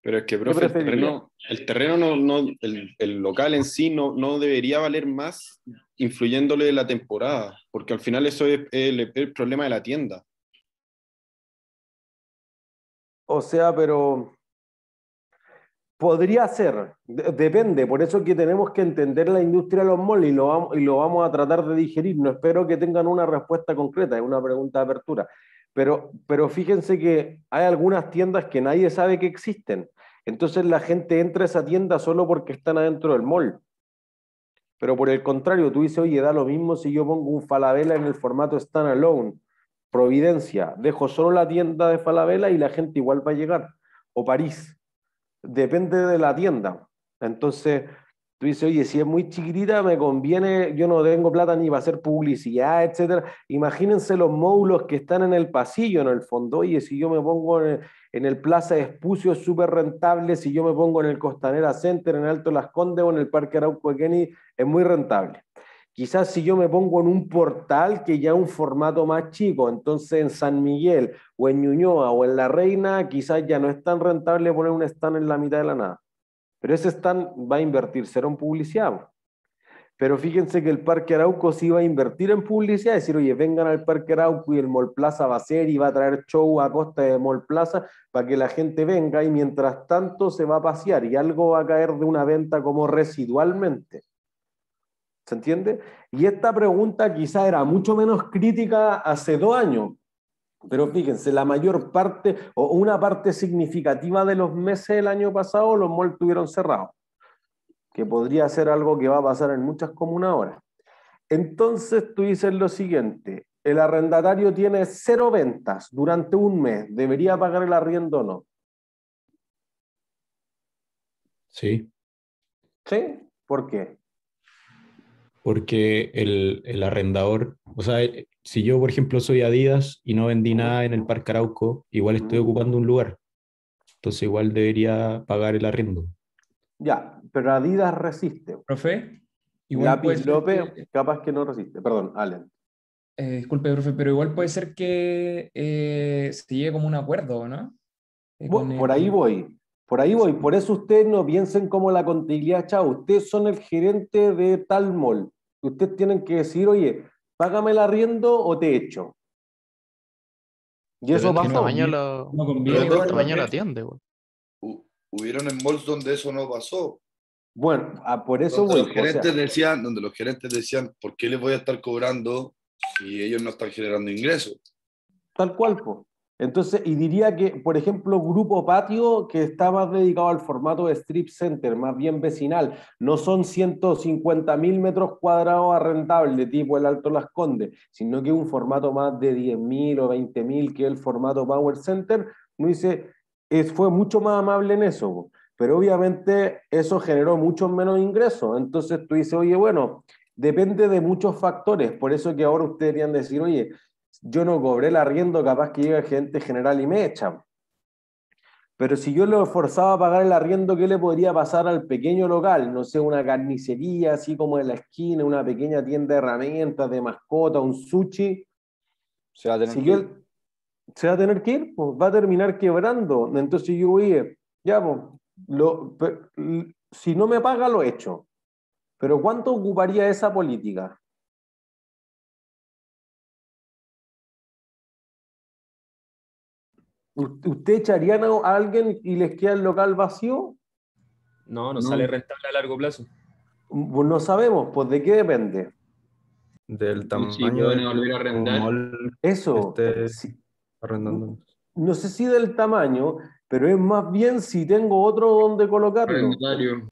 S10: pero es que,
S1: ¿Qué
S10: profe,
S1: preferiría?
S10: el terreno el local en sí no debería valer más influyéndole la temporada, porque al final eso es el problema de la tienda.
S1: O sea, pero podría ser, depende, por eso es que tenemos que entender la industria de los malls y lo vamos a tratar de digerir. No espero que tengan una respuesta concreta, es una pregunta de apertura. Pero fíjense que hay algunas tiendas que nadie sabe que existen. Entonces la gente entra a esa tienda solo porque están adentro del mall. Pero por el contrario, tú dices, oye, da lo mismo si yo pongo un Falabella en el formato standalone. Providencia, dejo solo la tienda de Falabella y la gente igual va a llegar. O París. Depende de la tienda. Entonces, tú dices, oye, si es muy chiquitita, me conviene, yo no tengo plata ni para hacer publicidad, etcétera. Imagínense los módulos que están en el pasillo, en el fondo. Oye, si yo me pongo en el Plaza Espucio es súper rentable, si yo me pongo en el Costanera Center, en Alto Las Condes o en el Parque Arauco de Kennedy, es muy rentable. Quizás si yo me pongo en un portal que ya es un formato más chico, entonces en San Miguel o en Ñuñoa o en La Reina, quizás ya no es tan rentable poner un stand en la mitad de la nada. Pero ese stand va a invertir cero en publicidad. Pero fíjense que el Parque Arauco sí va a invertir en publicidad, decir, oye, vengan al Parque Arauco y el Mall Plaza va a ser y va a traer show a costa de Mall Plaza para que la gente venga y mientras tanto se va a pasear y algo va a caer de una venta como residualmente. ¿Se entiende? Y esta pregunta quizá era mucho menos crítica hace 2 años, pero fíjense, la mayor parte o una parte significativa de los meses del año pasado los malls estuvieron cerrados, que podría ser algo que va a pasar en muchas comunas ahora. Entonces tú dices lo siguiente, el arrendatario tiene 0 ventas durante un mes, ¿debería pagar el arriendo o no?
S7: Sí.
S1: ¿Sí? ¿Por qué?
S7: Porque el arrendador, o sea, si yo, por ejemplo, soy Adidas y no vendí nada en el Parque Arauco, igual estoy ocupando un lugar. Entonces igual debería pagar el arriendo.
S1: Ya, pero Adidas resiste.
S8: Profe, igual puede
S1: Lápiz
S8: ser
S1: López,
S8: que,
S1: capaz que no resiste. Perdón, Allen.
S8: disculpe, profe, pero igual puede ser que se llegue como un acuerdo, ¿no? Con
S1: Por ahí
S8: el...
S1: voy. Por ahí voy. Por eso ustedes no piensen como la contabilidad, chao. Ustedes son el gerente de tal mall. Ustedes tienen que decir, oye, págame el arriendo o te echo. Y eso
S2: Depende del
S1: pasó.
S2: tamaño,
S8: No
S3: Pero
S8: conviene
S2: depende del
S8: igual.
S2: tamaño de la tienda, güey.
S3: Hubieron en malls donde eso no pasó.
S1: Bueno, por eso
S3: Donde
S1: voy.
S3: los gerentes decían, ¿por qué les voy a estar cobrando si ellos no están generando ingresos?
S1: Tal cual, pues. Entonces, y diría que, por ejemplo, Grupo Patio, que está más dedicado al formato de strip center, más bien vecinal, no son 150.000 metros cuadrados arrendables, tipo el Alto Las Condes, sino que es un formato más de 10.000 o 20.000, que es el formato Power Center. Uno dice, fue mucho más amable en eso, po. Pero obviamente eso generó muchos menos ingresos. Entonces tú dices, oye, bueno, depende de muchos factores. Por eso que ahora ustedes deberían decir, oye, yo no cobré el arriendo, capaz que llega gente general y me echan. Pero si yo lo forzaba a pagar el arriendo, ¿qué le podría pasar al pequeño local? No sé, una carnicería así como en la esquina, una pequeña tienda de herramientas, de mascota, un sushi.
S5: Se va a tener
S1: Si
S5: que
S1: yo,
S5: ir.
S1: se va a tener que ir, pues va a terminar quebrando. Entonces yo voy, ya, pues, si no me paga, lo echo. Pero ¿cuánto ocuparía esa política? ¿Usted echarían a alguien y les queda el local vacío?
S8: No sale rentable a largo plazo.
S1: Pues no sabemos, pues ¿de qué depende?
S11: Del
S9: Si
S11: tamaño
S9: pueden
S11: del
S9: volver a arrendar.
S11: mall
S1: Eso,
S11: que esté
S1: sí,
S11: arrendando.
S1: no sé si del tamaño, pero es más bien si tengo otro donde colocarlo.
S9: Arrendatario.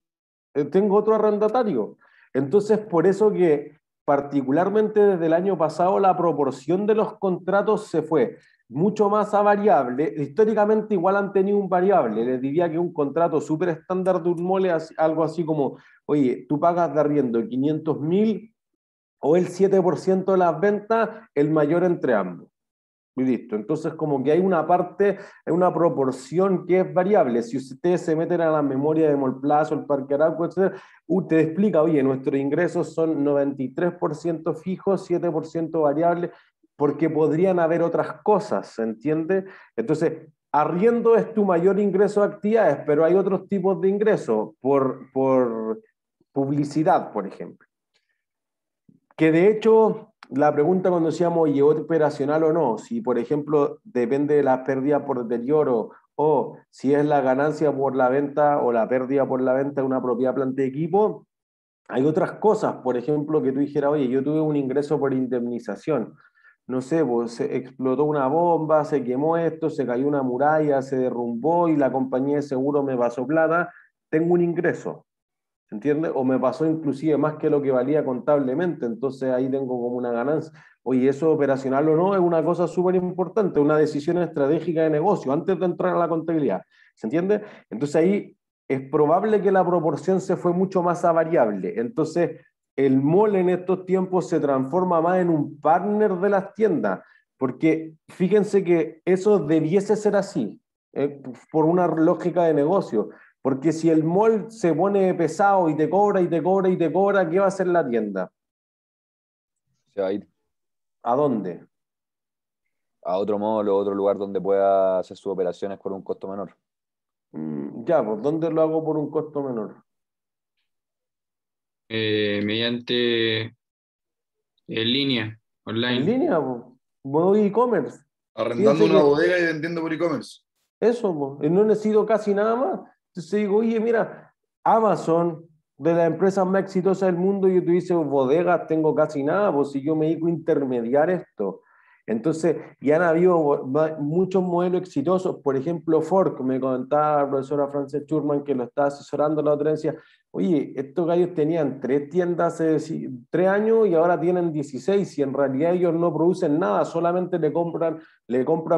S1: Tengo otro arrendatario. Entonces, por eso que particularmente desde el año pasado la proporción de los contratos se fue mucho más a variable. Históricamente igual han tenido un variable. Les diría que un contrato súper estándar de un mall es algo así como, oye, tú pagas de arriendo 500.000 o el 7% de las ventas, el mayor entre ambos. Y listo. Entonces, como que hay una parte, hay una proporción que es variable. Si ustedes se meten a la memoria de Mallplaza, el Parque Arauco, etc., te explica, oye, nuestros ingresos son 93% fijos, 7% variables, porque podrían haber otras cosas, ¿se entiende? Entonces, arriendo es tu mayor ingreso de actividades, pero hay otros tipos de ingresos, por publicidad, por ejemplo. Que de hecho, la pregunta cuando decíamos, oye, operacional o no, si por ejemplo depende de la pérdida por deterioro o si es la ganancia por la venta o la pérdida por la venta de una propiedad planta de equipo, hay otras cosas, por ejemplo, que tú dijeras, oye, yo tuve un ingreso por indemnización. No sé, pues se explotó una bomba, se quemó esto, se cayó una muralla, se derrumbó y la compañía de seguro me pasó plata, tengo un ingreso. ¿Se entiende? O me pasó inclusive más que lo que valía contablemente, entonces ahí tengo como una ganancia. Oye, eso operacional o no es una cosa súper importante, una decisión estratégica de negocio antes de entrar a la contabilidad. ¿Se entiende? Entonces ahí es probable que la proporción se fue mucho más a variable. Entonces el mall en estos tiempos se transforma más en un partner de las tiendas, porque fíjense que eso debiese ser así, por una lógica de negocio. Porque si el mall se pone pesado y te cobra y te cobra y te cobra, ¿qué va a hacer la tienda?
S12: Se va a ir
S1: ¿A dónde?
S12: a otro módulo, a otro lugar donde pueda hacer sus operaciones con un costo menor.
S1: Ya, pues ¿dónde lo hago por un costo menor?
S9: Mediante en línea, online.
S1: En línea, pues. Voy e-commerce.
S3: Arrendando
S1: Fíjense
S3: una
S1: que
S3: bodega y vendiendo por e-commerce.
S1: eso, pues, no necesito casi nada más. Entonces digo, oye, mira, Amazon, de las empresas más exitosas del mundo, y tú dices, bodegas, tengo casi nada, pues si yo me dedico a intermediar esto. Entonces, ya han habido muchos modelos exitosos. Por ejemplo, Ford, que me comentaba la profesora Frances Schurman, que lo está asesorando la otra vez, decía, oye, estos gallos tenían 3 tiendas hace 3 años y ahora tienen 16, y en realidad ellos no producen nada, solamente le compran,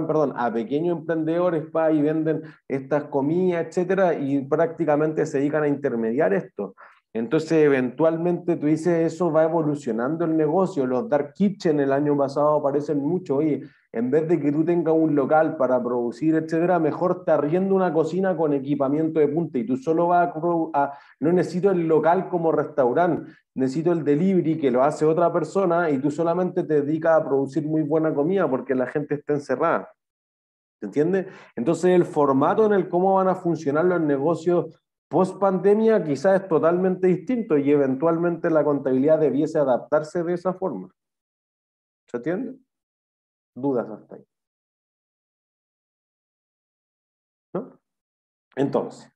S1: perdón, a pequeños emprendedores y venden estas comidas, etcétera, y prácticamente se dedican a intermediar esto. Entonces, eventualmente tú dices, eso va evolucionando el negocio. Los dark kitchen el año pasado aparecen mucho. Oye, en vez de que tú tengas un local para producir, etcétera, mejor te arriendo una cocina con equipamiento de punta y tú solo vas no necesito el local como restaurante, necesito el delivery que lo hace otra persona y tú solamente te dedicas a producir muy buena comida porque la gente está encerrada. ¿Se entiende? Entonces, el formato en el cómo van a funcionar los negocios post pandemia quizás es totalmente distinto y eventualmente la contabilidad debiese adaptarse de esa forma. ¿Se entiende? Dudas hasta ahí. ¿No? Entonces,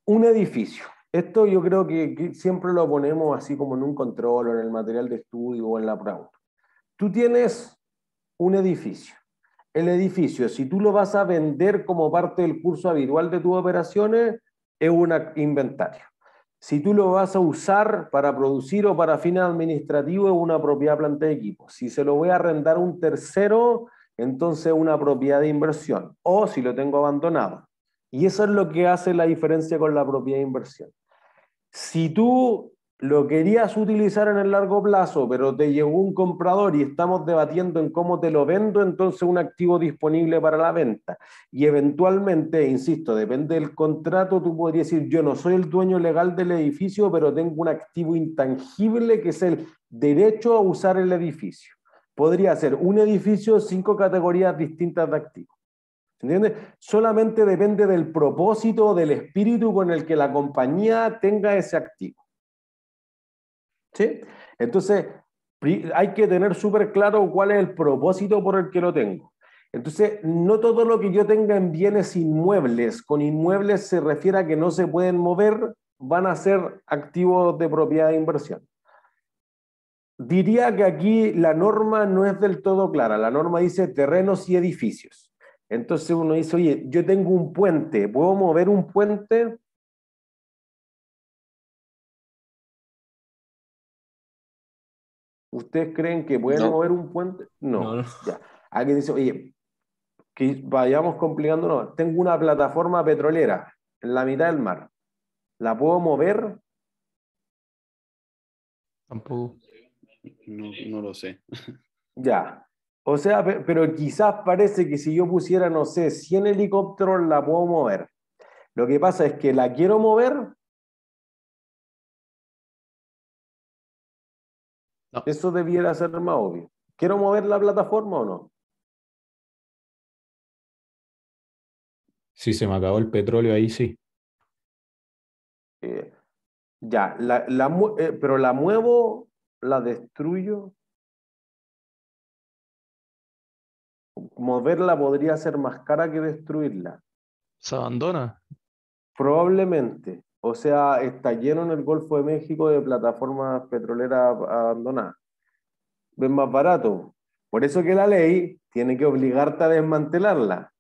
S1: un edificio. Esto yo creo que siempre lo ponemos así como en un control o en el material de estudio o en la prueba. Tú tienes un edificio. El edificio, si tú lo vas a vender como parte del curso habitual de tus operaciones, es un inventario. Si tú lo vas a usar para producir o para fines administrativos, es una propiedad planta de equipo. Si se lo voy a arrendar a un tercero, entonces es una propiedad de inversión. O si lo tengo abandonado. Y eso es lo que hace la diferencia con la propiedad de inversión. Si tú lo querías utilizar en el largo plazo, pero te llegó un comprador y estamos debatiendo en cómo te lo vendo, entonces un activo disponible para la venta. Y eventualmente, insisto, depende del contrato, tú podrías decir, yo no soy el dueño legal del edificio, pero tengo un activo intangible que es el derecho a usar el edificio. Podría ser un edificio, 5 categorías distintas de activos. ¿Entiendes? Solamente depende del propósito, del espíritu con el que la compañía tenga ese activo. ¿Sí? Entonces, hay que tener súper claro cuál es el propósito por el que lo tengo. Entonces, no todo lo que yo tenga en bienes inmuebles, con inmuebles se refiere a que no se pueden mover, van a ser activos de propiedad de inversión. Diría que aquí la norma no es del todo clara. La norma dice terrenos y edificios. Entonces uno dice, oye, yo tengo un puente, ¿puedo mover un puente? ¿Ustedes creen que pueden mover un puente? No. Ya. Alguien dice, oye, que vayamos complicándonos. Tengo una plataforma petrolera en la mitad del mar. ¿La puedo mover?
S2: Tampoco.
S10: No lo sé.
S1: Ya. O sea, pero quizás parece que si yo pusiera, no sé, 100 helicópteros, la puedo mover. Lo que pasa es que la quiero mover.
S2: No.
S1: Eso debiera ser más obvio. ¿Quiero mover la plataforma o no?
S7: Si se me acabó el petróleo, ahí sí.
S1: Ya, pero la muevo, la destruyo. Moverla podría ser más cara que destruirla.
S2: Se abandona.
S1: Probablemente. O sea, está lleno en el Golfo de México de plataformas petroleras abandonadas. Es más barato. Por eso que la ley tiene que obligarte a desmantelarla.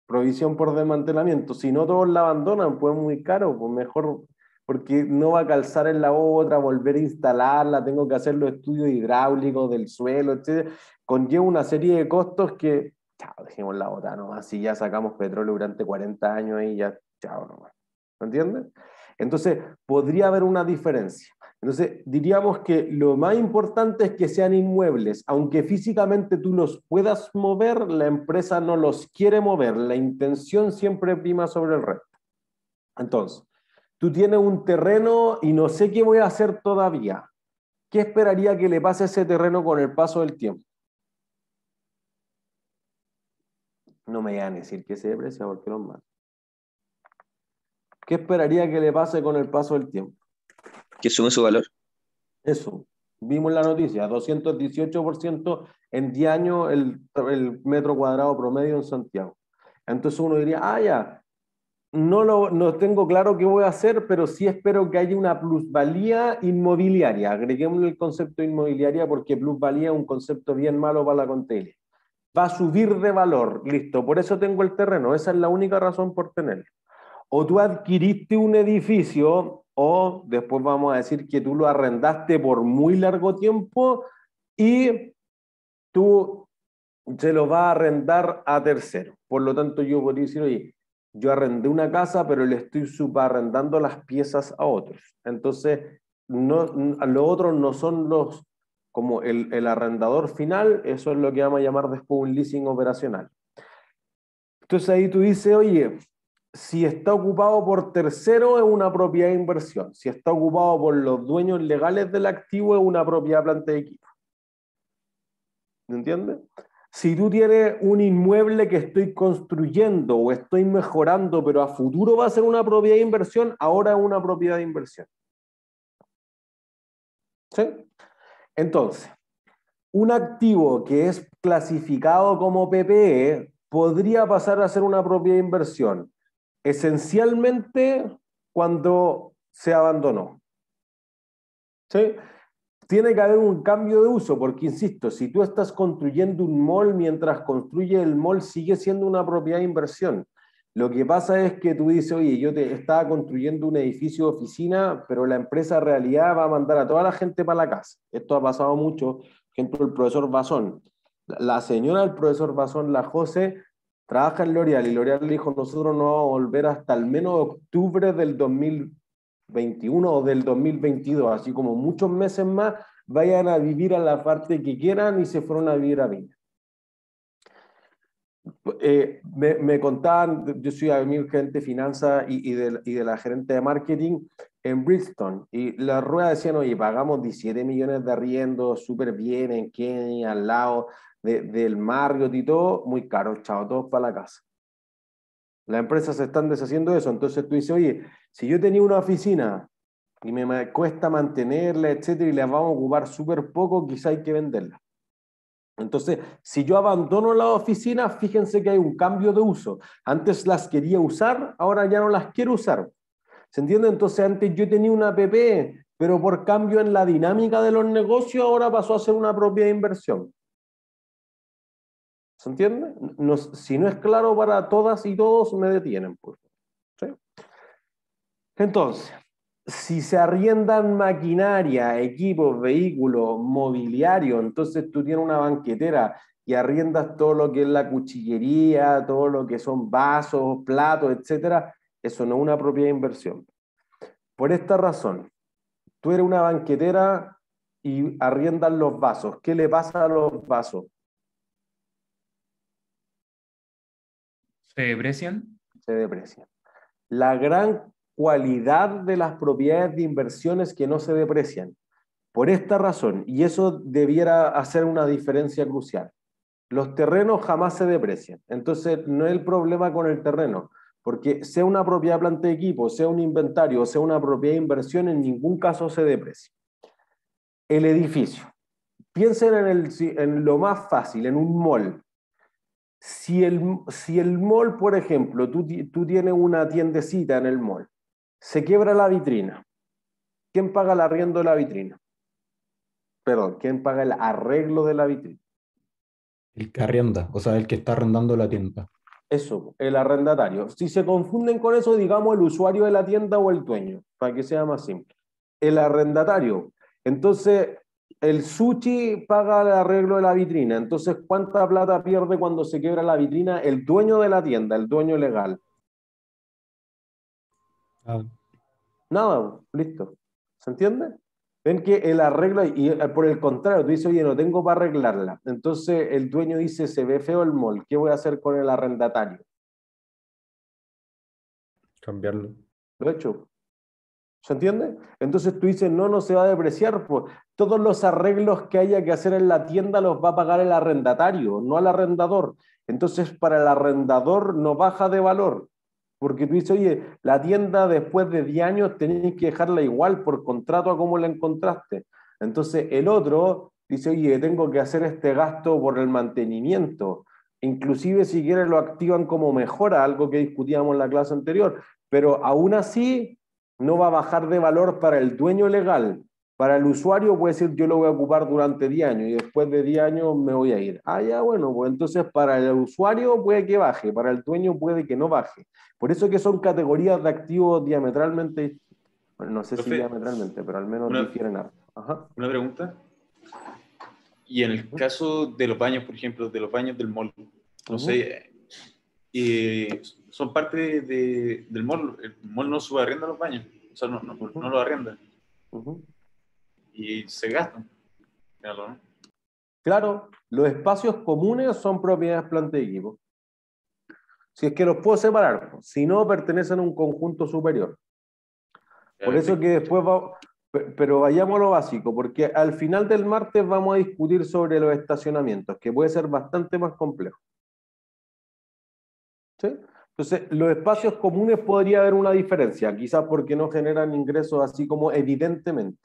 S1: Provisión por desmantelamiento. Si no todos la abandonan, pues es muy caro, pues mejor, porque no va a calzar en la otra, volver a instalarla, tengo que hacer los estudios hidráulicos del suelo, etc. Conlleva una serie de costos que, chao, dejemos la otra nomás. Si ya sacamos petróleo durante 40 años y ya, chao nomás. ¿Me entiendes? Entonces, podría haber una diferencia. Entonces, diríamos que lo más importante es que sean inmuebles. Aunque físicamente tú los puedas mover, la empresa no los quiere mover. La intención siempre prima sobre el resto. Entonces, tú tienes un terreno y no sé qué voy a hacer todavía. ¿qué esperaría que le pase a ese terreno con el paso del tiempo? No me vayan a decir que se deprecia porque no es malo. ¿Qué esperaría que le pase con el paso del tiempo?
S5: Que sume su valor.
S1: Eso. Vimos la noticia, 218% en 10 años el metro cuadrado promedio en Santiago. Entonces uno diría, ya, no tengo claro qué voy a hacer, pero sí espero que haya una plusvalía inmobiliaria. Agreguémosle el concepto de inmobiliaria porque plusvalía es un concepto bien malo para la contabilidad. Va a subir de valor, listo, por eso tengo el terreno, esa es la única razón por tenerlo. O tú adquiriste un edificio, o después vamos a decir que tú lo arrendaste por muy largo tiempo y tú se lo vas a arrendar a terceros. Por lo tanto, yo podría decir, oye, yo arrendé una casa, pero le estoy subarrendando las piezas a otros. Entonces, los otros no son los como el arrendador final, eso es lo que vamos a llamar después un leasing operacional. Entonces ahí tú dices, oye, si está ocupado por tercero es una propiedad de inversión, si está ocupado por los dueños legales del activo es una propiedad planta de equipo. ¿Me entiendes? Si tú tienes un inmueble que estoy construyendo o estoy mejorando, pero a futuro va a ser una propiedad de inversión, ahora es una propiedad de inversión. ¿Sí? Entonces, un activo que es clasificado como PPE podría pasar a ser una propiedad de inversión, esencialmente cuando se abandonó. ¿Sí? Tiene que haber un cambio de uso, porque insisto, si tú estás construyendo un mall, mientras construyes el mall sigue siendo una propiedad de inversión. Lo que pasa es que tú dices, oye, yo te estaba construyendo un edificio de oficina, pero la empresa en realidad va a mandar a toda la gente para la casa. Esto ha pasado mucho. Por ejemplo, el profesor Bazón. La señora del profesor Bazón, la José, trabaja en L'Oreal y L'Oreal le dijo, nosotros no vamos a volver hasta al menos octubre del 2021 o del 2022, así como muchos meses más, vayan a vivir a la parte que quieran y se fueron a vivir a Viña. Me contaban, yo soy amigo gerente de finanzas y de la gerente de marketing en Bridgestone, y la rueda decían, oye, pagamos 17 millones de arriendo, súper bien, en Kenia, al lado del Marriott y todo, muy caro, chao, todos para la casa. Las empresas se están deshaciendo de eso, entonces tú dices, oye, si yo tenía una oficina y me cuesta mantenerla, etcétera, y la vamos a ocupar súper poco, quizá hay que venderla. Entonces, si yo abandono la oficina, fíjense que hay un cambio de uso. Antes las quería usar, ahora ya no las quiero usar. ¿Se entiende? Entonces, antes yo tenía una PP, pero por cambio en la dinámica de los negocios, ahora pasó a ser una propiedad de inversión. ¿Se entiende? Si no es claro para todas y todos, me detienen, por favor. ¿Sí? Entonces, si se arriendan maquinaria, equipos, vehículos, mobiliario, entonces tú tienes una banquetera y arriendas todo lo que es la cuchillería, todo lo que son vasos, platos, etcétera, eso no es una propiedad de inversión. Por esta razón, tú eres una banquetera y arriendas los vasos. ¿Qué le pasa a los vasos?
S8: ¿Se deprecian?
S1: Se deprecian. La gran cualidad de las propiedades de inversiones que no se deprecian. Por esta razón, y eso debiera hacer una diferencia crucial, los terrenos jamás se deprecian. Entonces, no es el problema con el terreno, porque sea una propiedad planta de equipo, sea un inventario, sea una propiedad de inversión, en ningún caso se deprecia. El edificio. Piensen en lo más fácil, en un mall. Si el mall, por ejemplo, tú tienes una tiendecita en el mall, se quiebra la vitrina. ¿Quién paga el arriendo de la vitrina? Perdón, ¿quién paga el arreglo de la vitrina?
S7: El que arrenda, o sea, el que está arrendando la tienda.
S1: Eso, el arrendatario. Si se confunden con eso, digamos el usuario de la tienda o el dueño, para que sea más simple. El arrendatario. Entonces, el sushi paga el arreglo de la vitrina. Entonces, ¿cuánta plata pierde cuando se quiebra la vitrina? El dueño de la tienda, el dueño legal. Nada, listo. ¿Se entiende? Ven que el arreglo, y por el contrario, tú dices, oye, no tengo para arreglarla. Entonces el dueño dice, se ve feo el mall, ¿qué voy a hacer con el arrendatario?
S11: Cambiarlo.
S1: Lo he hecho. ¿Se entiende? Entonces tú dices, no se va a depreciar, pues todos los arreglos que haya que hacer en la tienda los va a pagar el arrendatario, no el arrendador. Entonces para el arrendador no baja de valor, porque tú dices, oye, la tienda después de 10 años tenéis que dejarla igual por contrato a como la encontraste. Entonces el otro dice, oye, tengo que hacer este gasto por el mantenimiento. Inclusive si quieres lo activan como mejora, algo que discutíamos en la clase anterior, pero aún así no va a bajar de valor para el dueño legal. Para el usuario puede decir, yo lo voy a ocupar durante 10 años y después de 10 años me voy a ir. Ah, ya, bueno, pues entonces para el usuario puede que baje, para el dueño puede que no baje. Por eso que son categorías de activos diametralmente, bueno, no sé si diametralmente, pero al menos difieren harto. Ajá.
S10: Una pregunta. Y en el caso de los baños, por ejemplo, de los baños del mall, no sé, son parte del mall. El mall no subarrienda los baños, o sea, no los arrenda. Y se gastan. ¿No?
S1: Claro, los espacios comunes son propiedades planta y equipo. Si es que los puedo separar, si no pertenecen a un conjunto superior. Por eso que después pero vayamos a lo básico, porque al final del martes vamos a discutir sobre los estacionamientos, que puede ser bastante más complejo. ¿Sí? Entonces, los espacios comunes podría haber una diferencia, quizás porque no generan ingresos así como evidentemente,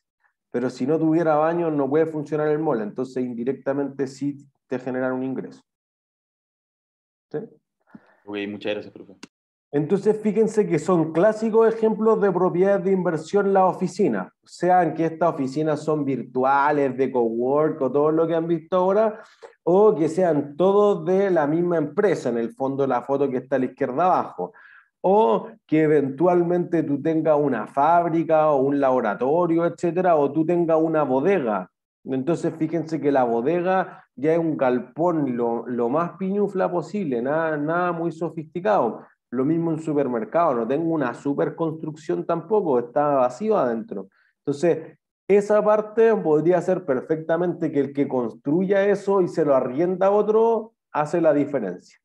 S1: pero si no tuviera baños no puede funcionar el mall, entonces indirectamente sí te generan un ingreso. ¿Sí?
S10: Ok, muchas gracias, profe.
S1: Entonces, fíjense que son clásicos ejemplos de propiedades de inversión las oficinas, sean que estas oficinas son virtuales, de cowork o todo lo que han visto ahora, o que sean todos de la misma empresa, en el fondo la foto que está a la izquierda abajo, o que eventualmente tú tengas una fábrica o un laboratorio, etcétera, o tú tengas una bodega. Entonces, fíjense que la bodega ya es un galpón lo más piñufla posible, nada muy sofisticado. Lo mismo en supermercado, no tengo una superconstrucción tampoco, está vacío adentro. Entonces, esa parte podría ser perfectamente que el que construya eso y se lo arrienda a otro, hace la diferencia.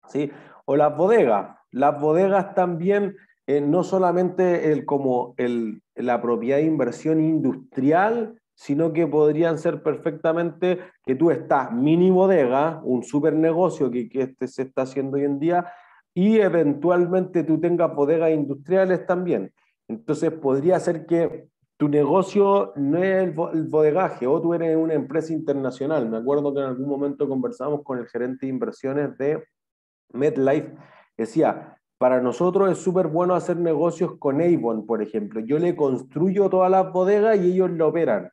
S1: ¿Sí? O las bodegas también, no solamente la propiedad de inversión industrial, sino que podrían ser perfectamente que tú estás mini bodega, un super negocio que se está haciendo hoy en día, y eventualmente tú tengas bodegas industriales también. Entonces podría ser que tu negocio no es el bodegaje, o tú eres una empresa internacional. Me acuerdo que en algún momento conversamos con el gerente de inversiones de MetLife, decía, para nosotros es súper bueno hacer negocios con Avon, por ejemplo. Yo le construyo todas las bodegas y ellos lo operan.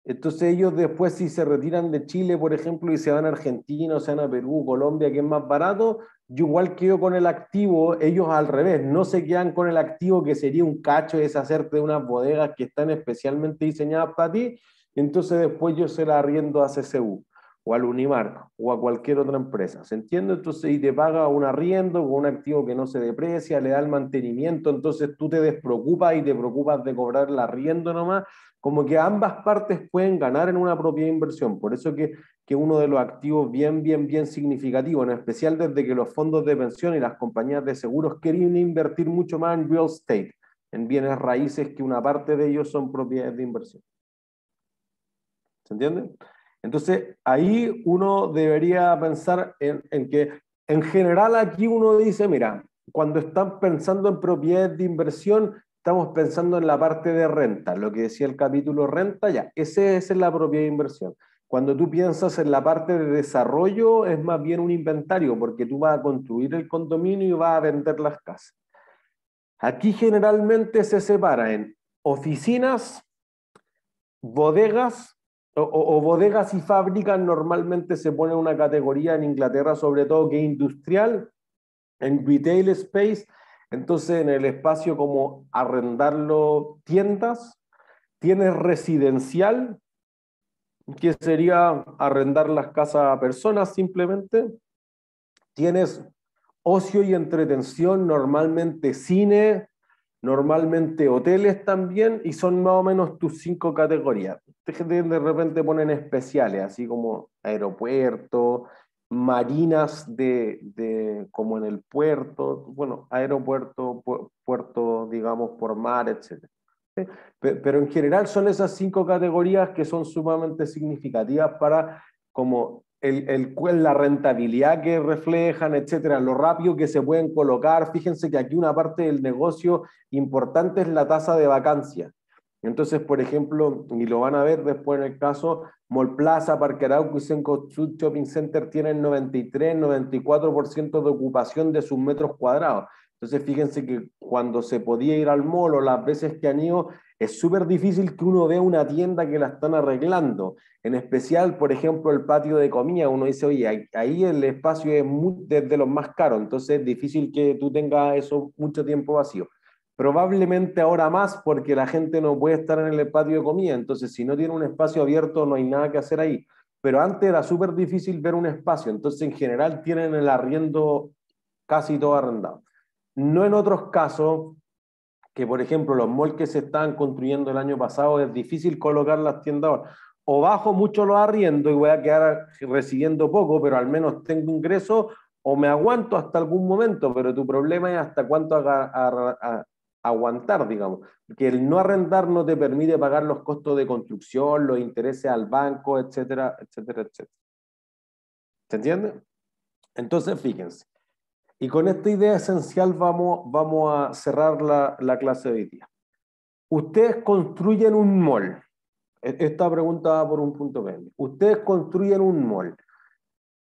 S1: Entonces ellos después si se retiran de Chile, por ejemplo, y se van a Argentina, o se van a Perú, Colombia, que es más barato, yo igual quedo con el activo, ellos al revés, no se quedan con el activo que sería un cacho deshacerte de unas bodegas que están especialmente diseñadas para ti, entonces después yo se la arriendo a CCU o al Unimark o a cualquier otra empresa, ¿se entiende? Entonces, y te paga un arriendo o un activo que no se deprecia, le da el mantenimiento, entonces tú te despreocupas y te preocupas de cobrar el arriendo nomás, como que ambas partes pueden ganar en una propia inversión, por eso que uno de los activos bien significativo, en especial desde que los fondos de pensión y las compañías de seguros quieren invertir mucho más en real estate, en bienes raíces, que una parte de ellos son propiedades de inversión. ¿Se entiende? Entonces, ahí uno debería pensar en que, en general, aquí uno dice, mira, cuando están pensando en propiedades de inversión, estamos pensando en la parte de renta, lo que decía el capítulo renta, ya, esa es la propiedad de inversión. Cuando tú piensas en la parte de desarrollo, es más bien un inventario, porque tú vas a construir el condominio y vas a vender las casas. Aquí generalmente se separa en oficinas, bodegas, o bodegas y fábricas. Normalmente se pone una categoría en Inglaterra, sobre todo, que es industrial, en retail space. Entonces, en el espacio como arrendarlo tiendas, tienes residencial, que sería arrendar las casas a personas simplemente. Tienes ocio y entretención, normalmente cine, normalmente hoteles también, y son más o menos tus 5 categorías. De repente ponen especiales, así como aeropuerto, marinas como en el puerto, bueno, aeropuerto, puerto, digamos, por mar, etc. ¿sí? Pero en general son esas 5 categorías que son sumamente significativas para como la rentabilidad que reflejan, etcétera, lo rápido que se pueden colocar. Fíjense que aquí una parte del negocio importante es la tasa de vacancia. Entonces, por ejemplo, y lo van a ver después en el caso, Mall Plaza, Parque Arauco y Cenco Shopping Center tienen 93, 94% de ocupación de sus metros cuadrados. Entonces, fíjense que cuando se podía ir al mall o las veces que han ido, es súper difícil que uno vea una tienda que la están arreglando. En especial, por ejemplo, el patio de comida. Uno dice, oye, ahí el espacio es de los más caros, entonces es difícil que tú tengas eso mucho tiempo vacío. Probablemente ahora más porque la gente no puede estar en el patio de comida, entonces si no tiene un espacio abierto no hay nada que hacer ahí. Pero antes era súper difícil ver un espacio, entonces en general tienen el arriendo casi todo arrendado. No en otros casos, que por ejemplo los malls que se estaban construyendo el año pasado es difícil colocar las tiendas ahora. O bajo mucho los arriendos y voy a quedar recibiendo poco, pero al menos tengo ingresos, o me aguanto hasta algún momento, pero tu problema es hasta cuánto aguantar, digamos, que el no arrendar no te permite pagar los costos de construcción, los intereses al banco, etcétera, etcétera, etcétera. ¿Se entiende? Entonces, fíjense. Y con esta idea esencial vamos a cerrar la clase de hoy día. Ustedes construyen un mall. Esta pregunta va por un punto medio. Ustedes construyen un mall.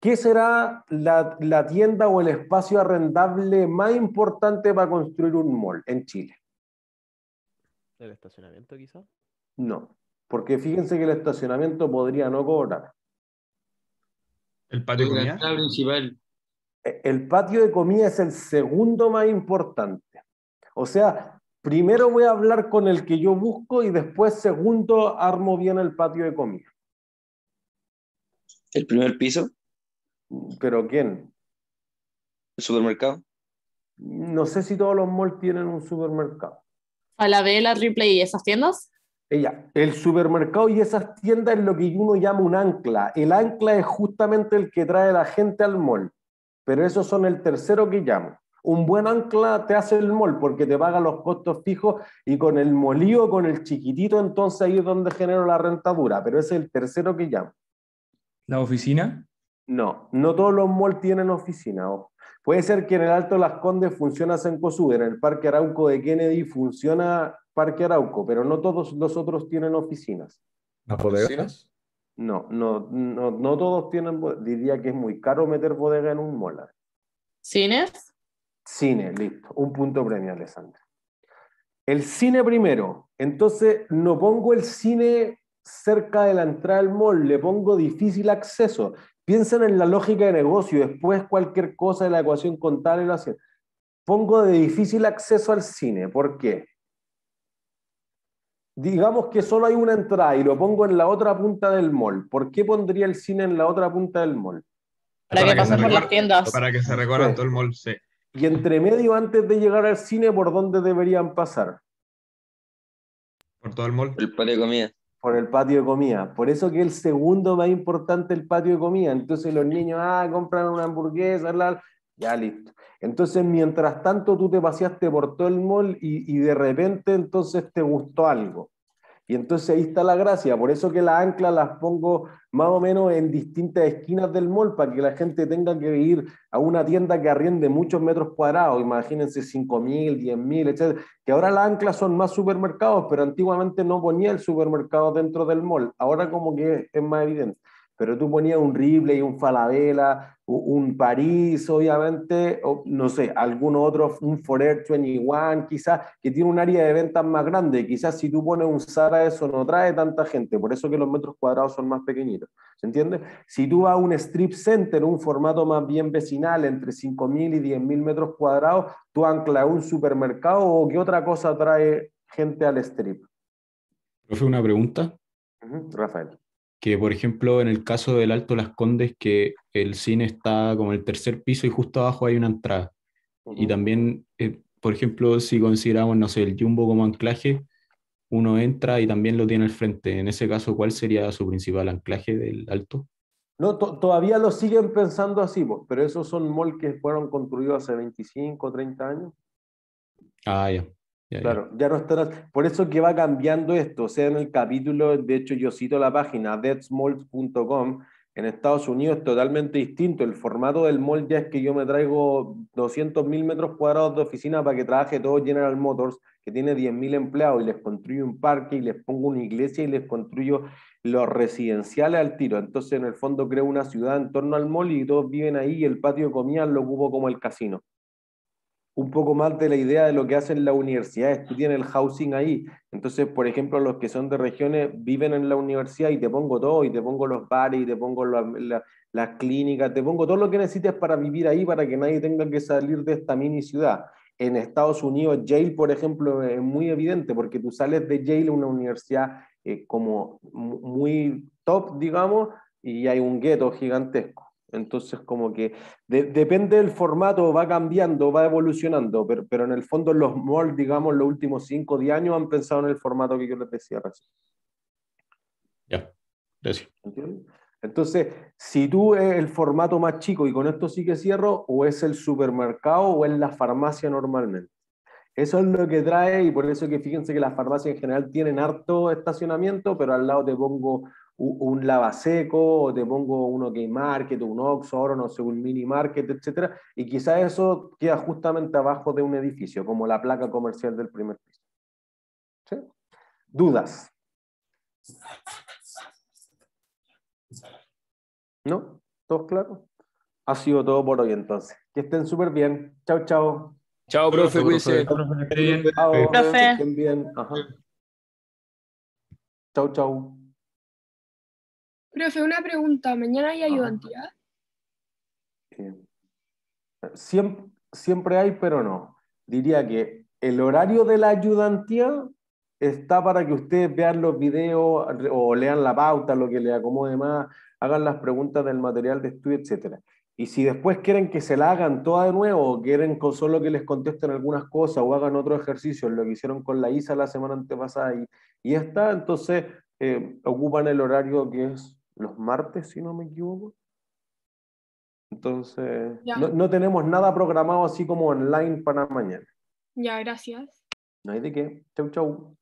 S1: ¿Qué será la tienda o el espacio arrendable más importante para construir un mall en Chile?
S13: ¿El estacionamiento quizá?
S1: No, porque fíjense que el estacionamiento podría no cobrar.
S9: ¿El patio de comida? La entrada principal.
S1: El patio de comida es el segundo más importante. O sea, primero voy a hablar con el que yo busco y después, segundo, armo bien el patio de comida.
S5: ¿El primer piso?
S1: ¿Pero quién?
S5: ¿El supermercado?
S1: No sé si todos los malls tienen un supermercado.
S14: Falabella, Ripley y esas tiendas.
S1: El supermercado y esas tiendas es lo que uno llama un ancla. El ancla es justamente el que trae a la gente al mall. Pero esos son el tercero que llamo. Un buen ancla te hace el mall porque te paga los costos fijos y con el molío, con el chiquitito, entonces ahí es donde genero la rentadura. Pero ese es el tercero que llamo.
S8: ¿La oficina?
S1: No, no todos los malls tienen oficina. Ojo. Puede ser que en el Alto Las Condes funciona Cencosud, en el Parque Arauco de Kennedy funciona Parque Arauco, pero no todos los otros tienen oficinas.
S7: ¿Las bodegas?
S1: No todos tienen, diría que es muy caro meter bodega en un mall.
S14: ¿Cines?
S1: Cine, listo. Un punto premio, Alessandra. El cine primero. Entonces, no pongo el cine cerca de la entrada del mall, le pongo difícil acceso. Piensen en la lógica de negocio, después cualquier cosa de la ecuación contable lo hacen. Pongo de difícil acceso al cine. ¿Por qué? Digamos que solo hay una entrada y lo pongo en la otra punta del mall. ¿Por qué pondría el cine en la otra punta del mall?
S14: Para que pasen por las tiendas.
S9: Para que se recorran todo el mall, sí.
S1: Y entre medio, antes de llegar al cine, ¿por dónde deberían pasar?
S9: Por todo el mall.
S5: El patio de comida.
S1: Por el patio de comida. Por eso que el segundo más importante es el patio de comida. Entonces los niños, compran una hamburguesa, ya listo. Entonces, mientras tanto, tú te paseaste por todo el mall y de repente entonces te gustó algo. Y entonces ahí está la gracia. Por eso que las anclas las pongo más o menos en distintas esquinas del mall para que la gente tenga que ir a una tienda que arriende muchos metros cuadrados. Imagínense 5.000, 10.000, etc. Que ahora las anclas son más supermercados, pero antiguamente no ponía el supermercado dentro del mall. Ahora como que es más evidente. Pero tú ponías un Ripley, un Falabella, un París, obviamente, o no sé, algún otro, un Forever 21, quizás, que tiene un área de ventas más grande. Quizás si tú pones un Zara, eso no trae tanta gente, por eso que los metros cuadrados son más pequeñitos. ¿Se entiende? Si tú vas a un strip center, un formato más bien vecinal, entre 5.000 y 10.000 metros cuadrados, tú anclas un supermercado o qué otra cosa trae gente al strip.
S7: Profe, una pregunta.
S1: Rafael.
S7: Que, por ejemplo, en el caso del Alto Las Condes, que el cine está como en el tercer piso y justo abajo hay una entrada. Y también, por ejemplo, si consideramos, no sé, el Jumbo como anclaje, uno entra y también lo tiene al frente. En ese caso, ¿cuál sería su principal anclaje del Alto?
S1: No, todavía lo siguen pensando así, pero esos son malls que fueron construidos hace 25, 30 años.
S7: Ah, ya.
S1: Claro, ya no están. Por eso que va cambiando esto. O sea, en el capítulo, de hecho, yo cito la página deadsmalls.com. En Estados Unidos es totalmente distinto. El formato del mall ya es que yo me traigo 200.000 metros cuadrados de oficina para que trabaje todo General Motors, que tiene 10.000 empleados, y les construyo un parque, y les pongo una iglesia, y les construyo los residenciales al tiro. Entonces, en el fondo, creo una ciudad en torno al mall y todos viven ahí, y el patio de comidas lo ocupo como el casino. Un poco más de la idea de lo que hacen las universidades. Tú tienes el housing ahí. Entonces, por ejemplo, los que son de regiones viven en la universidad y te pongo todo, y te pongo los bares, y te pongo las clínicas, te pongo todo lo que necesites para vivir ahí, para que nadie tenga que salir de esta mini ciudad. En Estados Unidos, Yale, por ejemplo, es muy evidente, porque tú sales de Yale, una universidad como muy top, digamos, y hay un gueto gigantesco. Entonces, como que depende del formato, va cambiando, va evolucionando, pero en el fondo los malls, digamos, los últimos 5 o 10 años han pensado en el formato que yo les decía recién.
S7: Ya, gracias.
S1: ¿Entiendes? Entonces, si tú es el formato más chico, y con esto sí que cierro, o es el supermercado o es la farmacia normalmente. Eso es lo que trae, y por eso que fíjense que las farmacias en general tienen harto estacionamiento, pero al lado te pongo un lavaseco, o te pongo un OK Market, un Oxxo, ahora no sé, un Mini Market, etcétera, y quizás eso queda justamente abajo de un edificio, como la placa comercial del primer piso. ¿Sí? ¿Dudas? ¿No? ¿Todos claros? Ha sido todo por hoy entonces. Que estén súper bien. Chao, chao.
S4: Chao, profe, cuídense.
S1: Chao, que
S14: Profe.
S1: estén bien. Ajá. Chau, chau.
S15: Profe, una pregunta. ¿Mañana hay ayudantía?
S1: Siempre hay, pero no. Diría que el horario de la ayudantía está para que ustedes vean los videos o lean la pauta, lo que les acomode más, hagan las preguntas del material de estudio, etc. Y si después quieren que se la hagan toda de nuevo, o quieren solo que les contesten algunas cosas, o hagan otro ejercicio, lo que hicieron con la ISA la semana antepasada y esta, entonces ocupan el horario que es los martes, si no me equivoco. Entonces,
S15: Ya.
S1: no tenemos nada programado así como online para mañana.
S15: Ya, gracias.
S1: No hay de qué. Chau, chau.